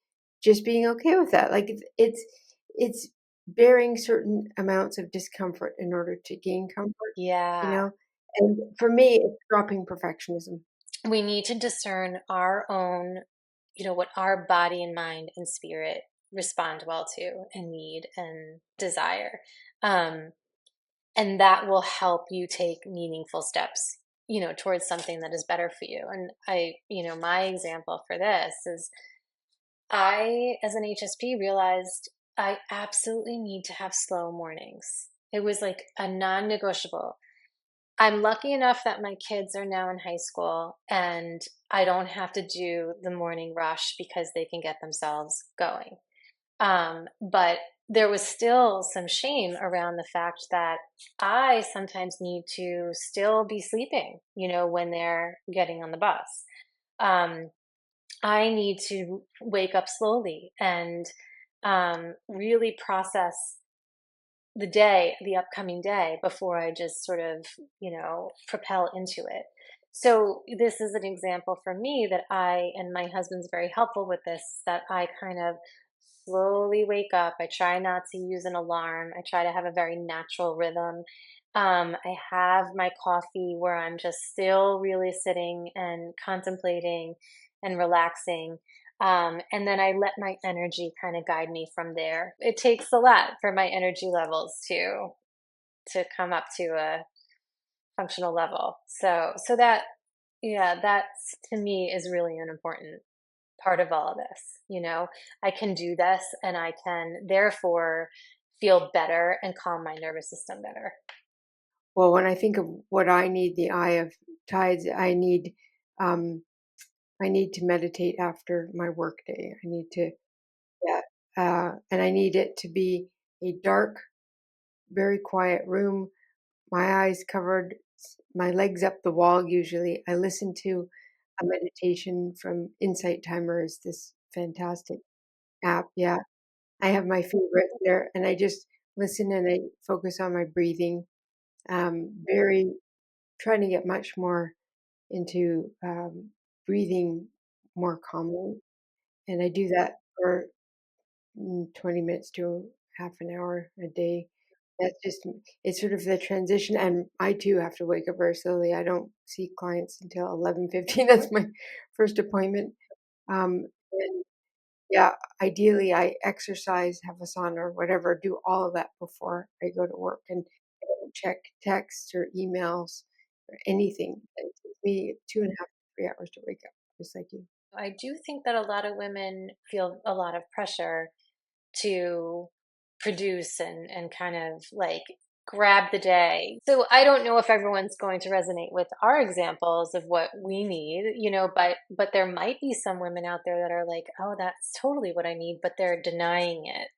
being okay with that. Like it's bearing certain amounts of discomfort in order to gain comfort, you Yeah. know? And for me, it's dropping perfectionism. We need to discern our own, what our body and mind and spirit respond well to and need and desire. Um, and that will help you take meaningful steps, towards something that is better for you. And my example for this is I, as an HSP, realized I absolutely need to have slow mornings. It was like a non negotiable. I'm lucky enough that my kids are now in high school and I don't have to do the morning rush because they can get themselves going. But there was still some shame around the fact that I sometimes need to still be sleeping, when they're getting on the bus. Um, I need to wake up slowly and really process the upcoming day before I just sort of, propel into it. So this is an example for me that and my husband's very helpful with this, that I kind of slowly wake up. I try not to use an alarm. I try to have a very natural rhythm. I have my coffee where I'm just still really sitting and contemplating and relaxing. And then I let my energy kind of guide me from there. It takes a lot for my energy levels to come up to a functional level. So that, yeah, that's, to me, is really an important part of all of this. I can do this and I can therefore feel better and calm my nervous system better. Well, when I think of what I need, the eye of tides, um I need to meditate after my work day. I need to yeah, and I need it to be a dark, very quiet room, my eyes covered, my legs up the wall usually. I listen to a meditation from Insight Timer is this fantastic app. Yeah. I have my favorite there and I just listen and I focus on my breathing. Very trying to get much more into breathing more calmly. And I do that for 20 minutes to half an hour a day. That's just it's sort of the transition, and I too have to wake up very slowly. I don't see clients until 11:15. That's my first appointment. And yeah, ideally, I exercise, have a sauna or whatever, do all of that before I go to work, and I don't check texts or emails or anything. It takes me 2.5 to 3 hours to wake up, just like you. I do think that a lot of women feel a lot of pressure to produce and kind of like grab the day. So I don't know if everyone's going to resonate with our examples of what we need, but there might be some women out there that are like, "Oh, that's totally what I need," but they're denying it,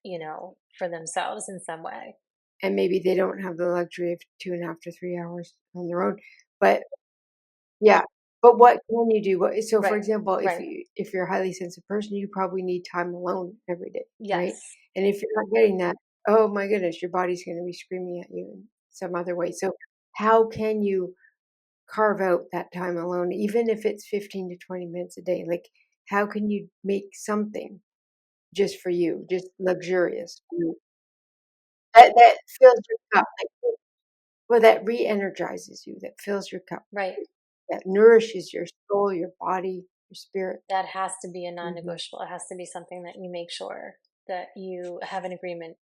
for themselves in some way. And maybe they don't have the luxury of 2.5 to 3 hours on their own, but yeah, but what can you do? What so, for Right. example, Right. if you're a highly sensitive person, you probably need time alone every day, right? Yes. And if you're not getting that, oh my goodness, your body's gonna be screaming at you in some other way. So how can you carve out that time alone, even if it's 15 to 20 minutes a day? Like, how can you make something just for you, just luxurious for you, that fills your cup, like, well, that re-energizes you, that fills your cup, Right. that nourishes your soul, your body, your spirit. That has to be a Mhm. non-negotiable. It has to be something that you make sure that you have an agreement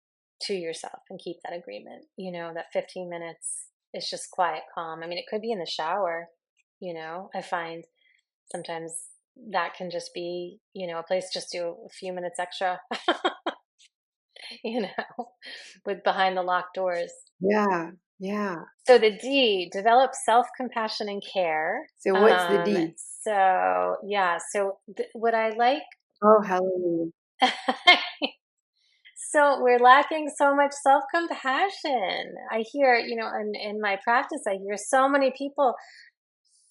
to yourself and keep that agreement. That 15 minutes is just quiet, calm. I mean, it could be in the shower. I find sometimes that can just be, a place just do a few minutes extra, you know, with behind the locked doors. Yeah, yeah. So the D, develop self-compassion and care. So what's the D? So yeah, so what I like, Oh, hallelujah. so we're lacking so much self-compassion. I hear, in my practice, I hear so many people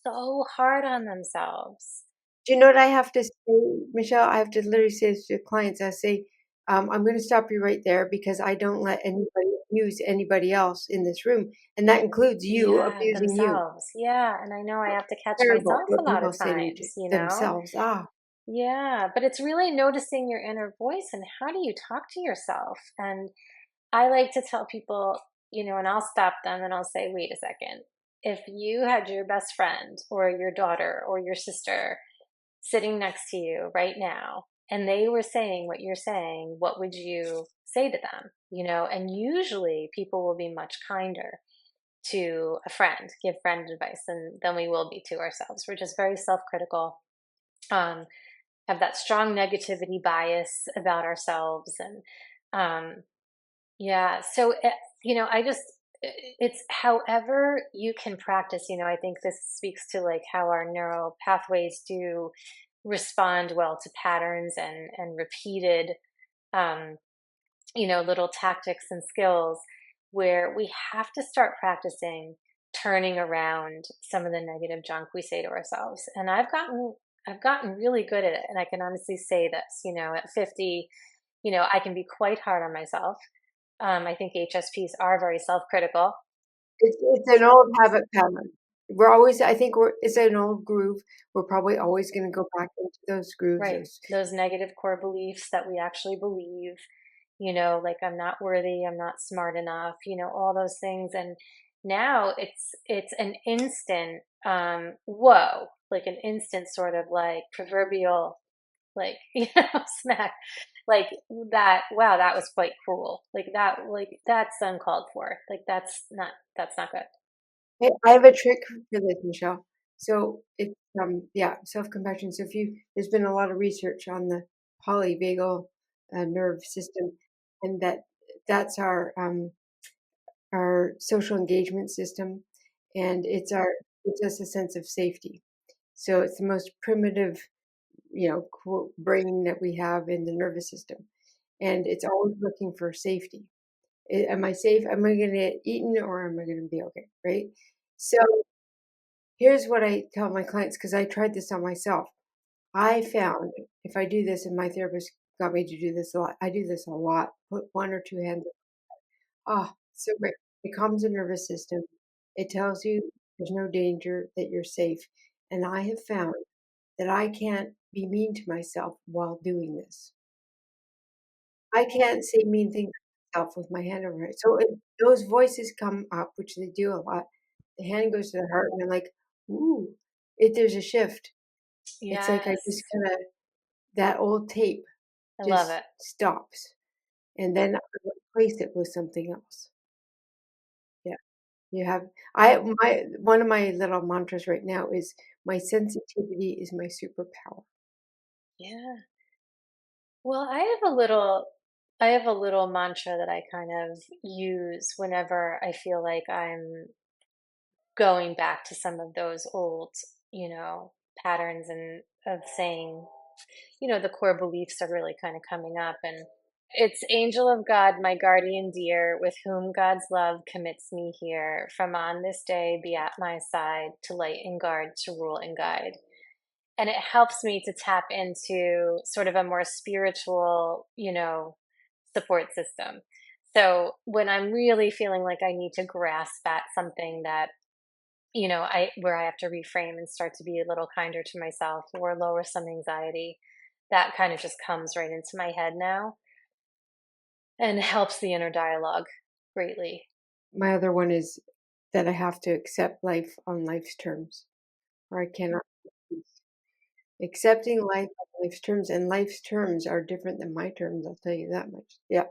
so hard on themselves. Do you know what I have to say, Michelle? I have to literally say this to clients. I say, I'm going to stop you right there because I don't let anybody abuse anybody else in this room, and that includes you Yeah, abusing you. themselves. Yeah, and I know I have to catch Terrible myself a what lot of people say to times. themselves. Ah, Yeah, but it's really noticing your inner voice and how do you talk to yourself? And I like to tell people, and I'll stop them and I'll say, wait a second. If you had your best friend or your daughter or your sister sitting next to you right now and they were saying what you're saying, what would you say to them? And usually people will be much kinder to a friend, give friend advice, than we will be to ourselves. We're just very self critical. Um, have that strong negativity bias about ourselves and yeah so I just it's however you can practice. I think this speaks to like how our neural pathways do respond well to patterns and repeated um little tactics and skills where we have to start practicing turning around some of the negative junk we say to ourselves. And I've gotten really good at it. And I can honestly say this, at 50, I can be quite hard on myself. I think HSPs are very self-critical. it's an old habit pattern. We're always, I think it's an old groove. We're probably always going to go back into those grooves. Right. Those negative core beliefs that we actually believe, like I'm not worthy, I'm not smart enough, all those things. And now it's an instant whoa, like an instant sort of like proverbial like, smack. Like that, wow, that was quite cruel. Like that's uncalled for. Like that's not good. Hey, I have a trick for this, Michelle. So it's yeah, self-compassion. So if you there's been a lot of research on the polyvagal nerve system, and that's our social engagement system, and it's just a sense of safety. So it's the most primitive, brain that we have in the nervous system, and it's always looking for safety. Am I safe? Am I going to get eaten, or am I going to be okay? Right. So here's what I tell my clients because I tried this on myself. I found if I do this, and my therapist got me to do this a lot, I do this a lot. Put one or two hands. So great. It calms the nervous system. It tells you there's no danger, that you're safe. And I have found that I can't be mean to myself while doing this. I can't say mean things to myself with my hand over it. So those voices come up, which they do a lot. The hand goes to the heart, and I'm like, ooh, there's a shift. It's like I just Yes. kind of that old tape I love just it. stops, and then I replace it with something else. Yeah, you have I my one of my little mantras right now is my sensitivity is my superpower. Yeah. Well, I have a little mantra that I kind of use whenever I feel like I'm going back to some of those old, patterns and of saying, the core beliefs are really kind of coming up. And it's angel of God, my guardian dear, with whom God's love commits me here. From on this day be at my side to light and guard, to rule and guide. And it helps me to tap into sort of a more spiritual, support system. So when I'm really feeling like I need to grasp at something that, I where I have to reframe and start to be a little kinder to myself or lower some anxiety, that kind of just comes right into my head now and helps the inner dialogue greatly. My other one is that I have to accept life on life's terms, or I cannot choose. Accepting life on life's terms, and life's terms are different than my terms. I'll tell you that much. Yeah,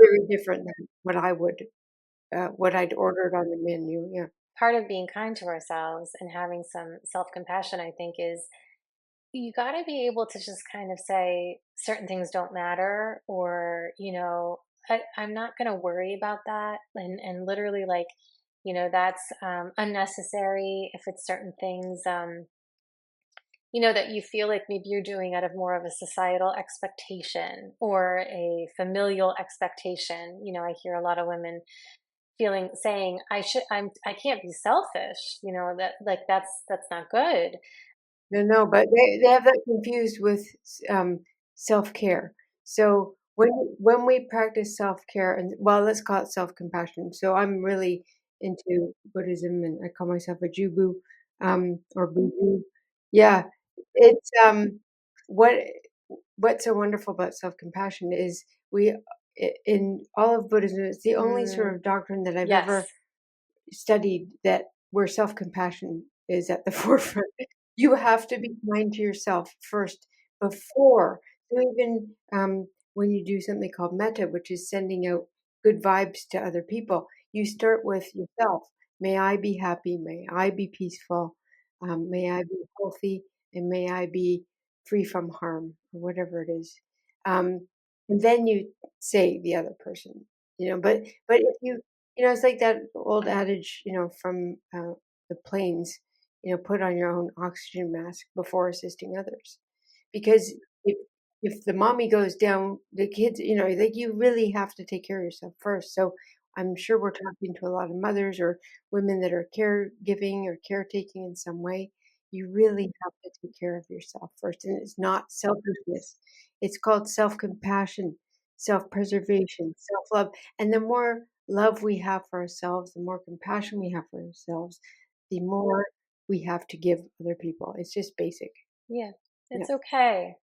very different than what I'd ordered on the menu. Yeah. Part of being kind to ourselves and having some self compassion, I think, is you got to be able to just kind of say certain things don't matter, or I'm not going to worry about that, and literally, like, that's unnecessary if it's certain things, that you feel like maybe you're doing out of more of a societal expectation or a familial expectation. I hear a lot of women saying, I can't be selfish, that, like, that's not good. No, no, but they have that confused with self-care. So when we practice self-care, and well, let's call it self-compassion. So I'm really into Buddhism, and I call myself a Jubu, or Bubu. Yeah, it's what what's so wonderful about self-compassion is in all of Buddhism, it's the only sort Mm, of doctrine that I've yes. ever studied that where self-compassion is at the forefront. You have to be kind to yourself first before. So even when you do something called metta, which is sending out good vibes to other people, you start with yourself. May I be happy. May I be peaceful. May I be healthy, and may I be free from harm, or whatever it is. And then you say the other person. But if it's like that old adage, from the plains, put on your own oxygen mask before assisting others. Because if the mommy goes down, the kids, like you really have to take care of yourself first. So I'm sure we're talking to a lot of mothers or women that are caregiving or caretaking in some way. You really have to take care of yourself first. And it's not selfishness. It's called self-compassion, self-preservation, self-love. And the more love we have for ourselves, the more compassion we have for ourselves, the more we have to give other people. It's just basic. Yeah, Yeah. it's okay.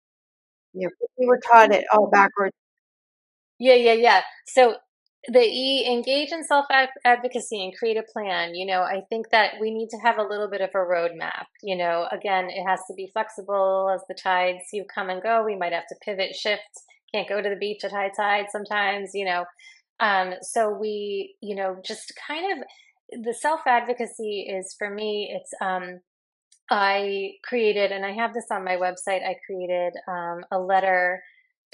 Yeah. We were taught it all backwards. Yeah, yeah, yeah. So engage in self advocacy and create a plan. I think that we need to have a little bit of a roadmap. Again, it has to be flexible as the tides come and go. We might have to pivot, shift. Can't go to the beach at high tide sometimes. So we, just kind of, the self advocacy is, for me, it's I created, and I have this on my website, I created a letter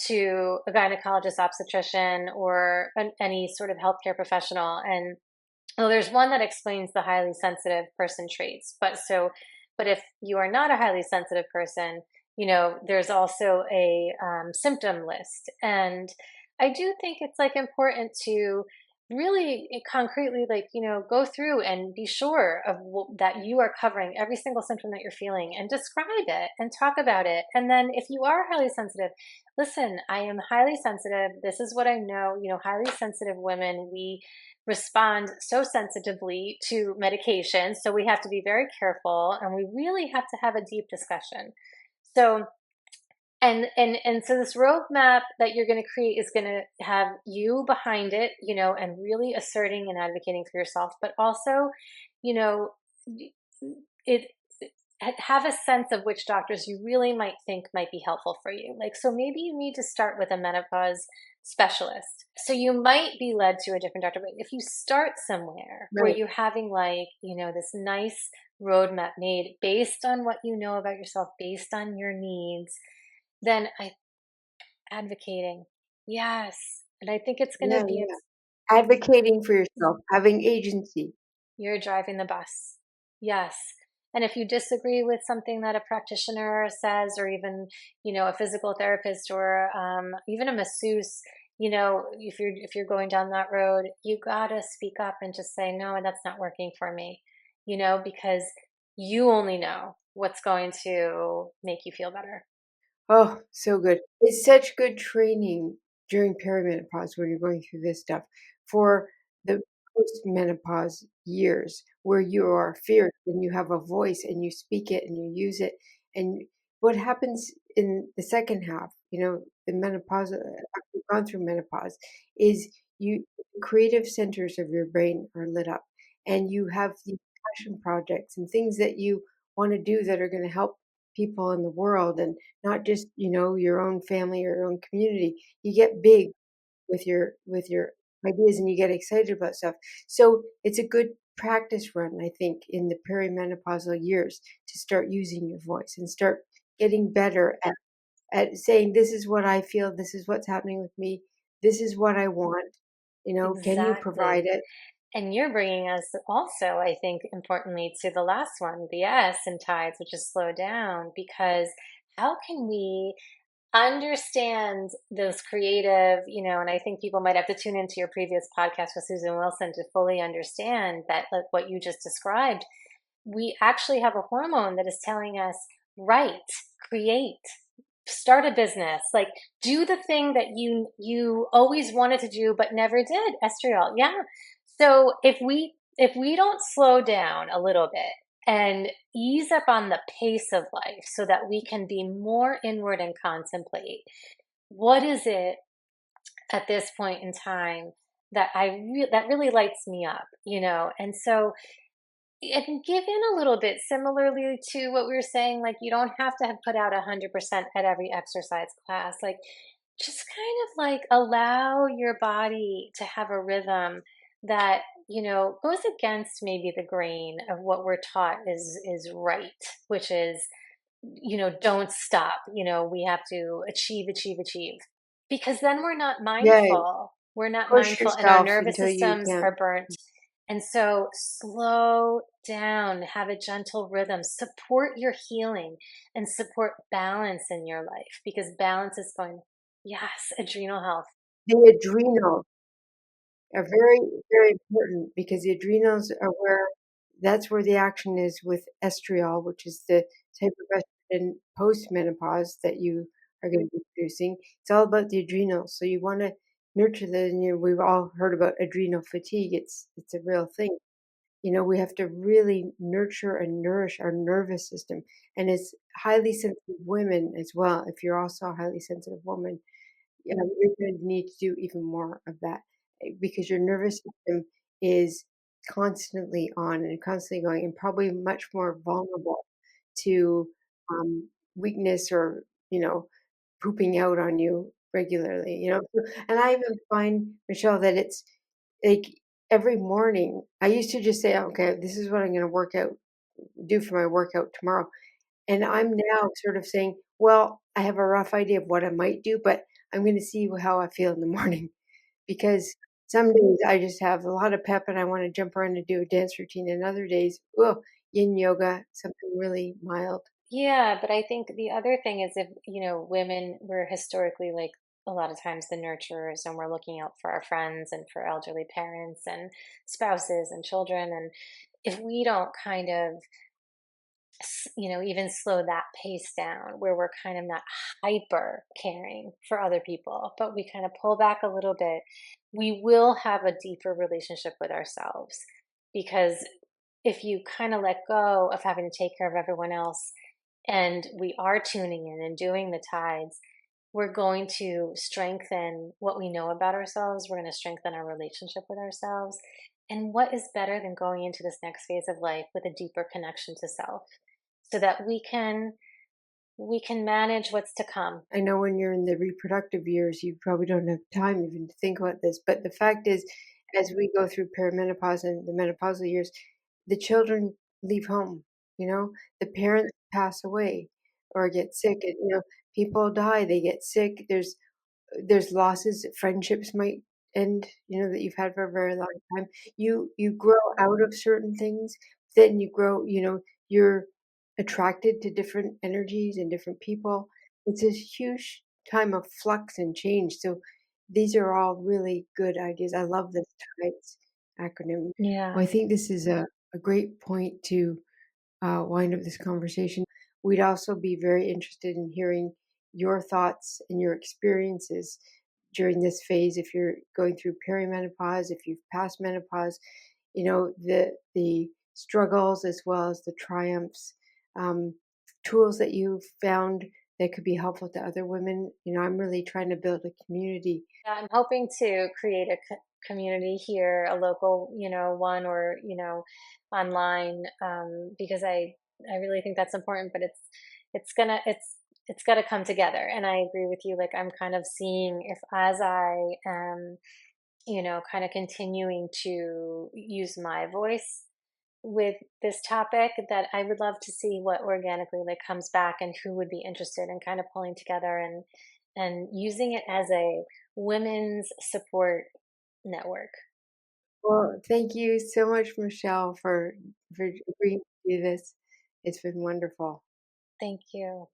to a gynecologist, obstetrician, or any sort of healthcare professional. And well, there's one that explains the highly sensitive person traits. But if you are not a highly sensitive person, there's also a symptom list. And I do think it's like important to really concretely, like, go through and be sure of that you are covering every single symptom that you're feeling, and describe it and talk about it. And then if you are highly sensitive, listen, I am highly sensitive. This is what I know. Highly sensitive women, we respond so sensitively to medication. So we have to be very careful, and we really have to have a deep discussion. So, and so this roadmap that you're going to create is going to have you behind it, and really asserting and advocating for yourself, but also, you know, it have a sense of which doctors you really might think might be helpful for you. Like, so maybe you need to start with a menopause specialist. So you might be led to a different doctor, but if you start somewhere where Right. you're having, like, this nice roadmap made based on what you know about yourself, based on your needs, then I advocating. Yes. And I think it's going Yeah, to be, yeah. Advocating for yourself, having agency. you're driving the bus. Yes. And if you disagree with something that a practitioner says, or even, a physical therapist, or even a masseuse, if you're going down that road, you gotta speak up and just say, no, that's not working for me, because you only know what's going to make you feel better. Oh, so good. It's such good training during perimenopause when you're going through this stuff for the post-menopause years where you are fierce and you have a voice and you speak it and you use it. And what happens in the second half, the menopause, after you've gone through menopause, is the creative centers of your brain are lit up and you have these passion projects and things that you want to do that are going to help people in the world and not just, your own family or your own community. You get big with your ideas and you get excited about stuff. So it's a good practice run, I think, in the perimenopausal years to start using your voice and start getting better at saying, this is what I feel, this is what's happening with me, this is what I want. Can you provide Exactly. it? And you're bringing us also, I think, importantly, to the last one, the S in tides, which is slow down, because how can we understand those creative, and I think people might have to tune into your previous podcast with Susan Wilson to fully understand that, like what you just described, we actually have a hormone that is telling us, write, create, start a business, like do the thing that you always wanted to do but never did, estriol. Yeah. So if we don't slow down a little bit and ease up on the pace of life so that we can be more inward and contemplate what is it at this point in time that that really lights me up, and so and give in a little bit, similarly to what we were saying, like you don't have to have put out 100% at every exercise class, like just kind of like allow your body to have a rhythm that goes against maybe the grain of what we're taught is right, which is don't stop, we have to achieve, achieve, achieve, because then we're not Yeah, mindful. We're not push mindful and our yourself nervous until you systems can't. are burnt. And so slow down, have a gentle rhythm, support your healing and support balance in your life, because balance is going, yes, adrenal health. The adrenal are very, very important because the adrenals are that's where the action is with estriol, which is the type of estrogen post-menopause that you are going to be producing. It's all about the adrenals. So you want to nurture the, we've all heard about adrenal fatigue. It's a real thing. We have to really nurture and nourish our nervous system. And it's highly sensitive women as well. If you're also a highly sensitive woman, you're going to need to do even more of that, because your nervous system is constantly on and constantly going, and probably much more vulnerable to weakness or, pooping out on you regularly. And I even find, Michelle, that it's like every morning I used to just say, okay, this is what I'm going to do for my workout tomorrow. And I'm now sort of saying, well, I have a rough idea of what I might do, but I'm going to see how I feel in the morning, because some days I just have a lot of pep and I want to jump around and do a dance routine, and other days, oh, yin yoga, something really mild. Yeah, but I think the other thing is, if, women were historically, like, a lot of times the nurturers, and we're looking out for our friends and for elderly parents and spouses and children. And if we don't kind of, even slow that pace down, where we're kind of not hyper caring for other people, but we kind of pull back a little bit, we will have a deeper relationship with ourselves. Because if you kind of let go of having to take care of everyone else, and we are tuning in and doing the tides, we're going to strengthen what we know about ourselves. We're going to strengthen our relationship with ourselves. And what is better than going into this next phase of life with a deeper connection to self, so that we can manage what's to come. I know when you're in the reproductive years, you probably don't have time even to think about this. But the fact is, as we go through perimenopause and the menopausal years, the children leave home. The parents pass away or get sick. And, people die, they get sick. There's losses, friendships might end, that you've had for a very long time. You grow out of certain things, then you grow, you're attracted to different energies and different people. It's this huge time of flux and change. So these are all really good ideas. I love this TIDES acronym. Well, Yeah. I think this is a great point to wind up this conversation. We'd also be very interested in hearing your thoughts and your experiences during this phase. If you're going through perimenopause, if you've passed menopause, the struggles as well as the triumphs, um, tools that you've found that could be helpful to other women. I'm really trying to build a community. Yeah, I'm hoping to create a community here, a local, one, or, online, because I really think that's important. But it's got to come together. And I agree with you. Like, I'm kind of seeing, if as I am, kind of continuing to use my voice with this topic that I would love to see what organically like comes back and who would be interested in kind of pulling together and using it as a women's support network. Well, thank you so much, Michelle, for agreeing to do this. It's been wonderful. Thank you.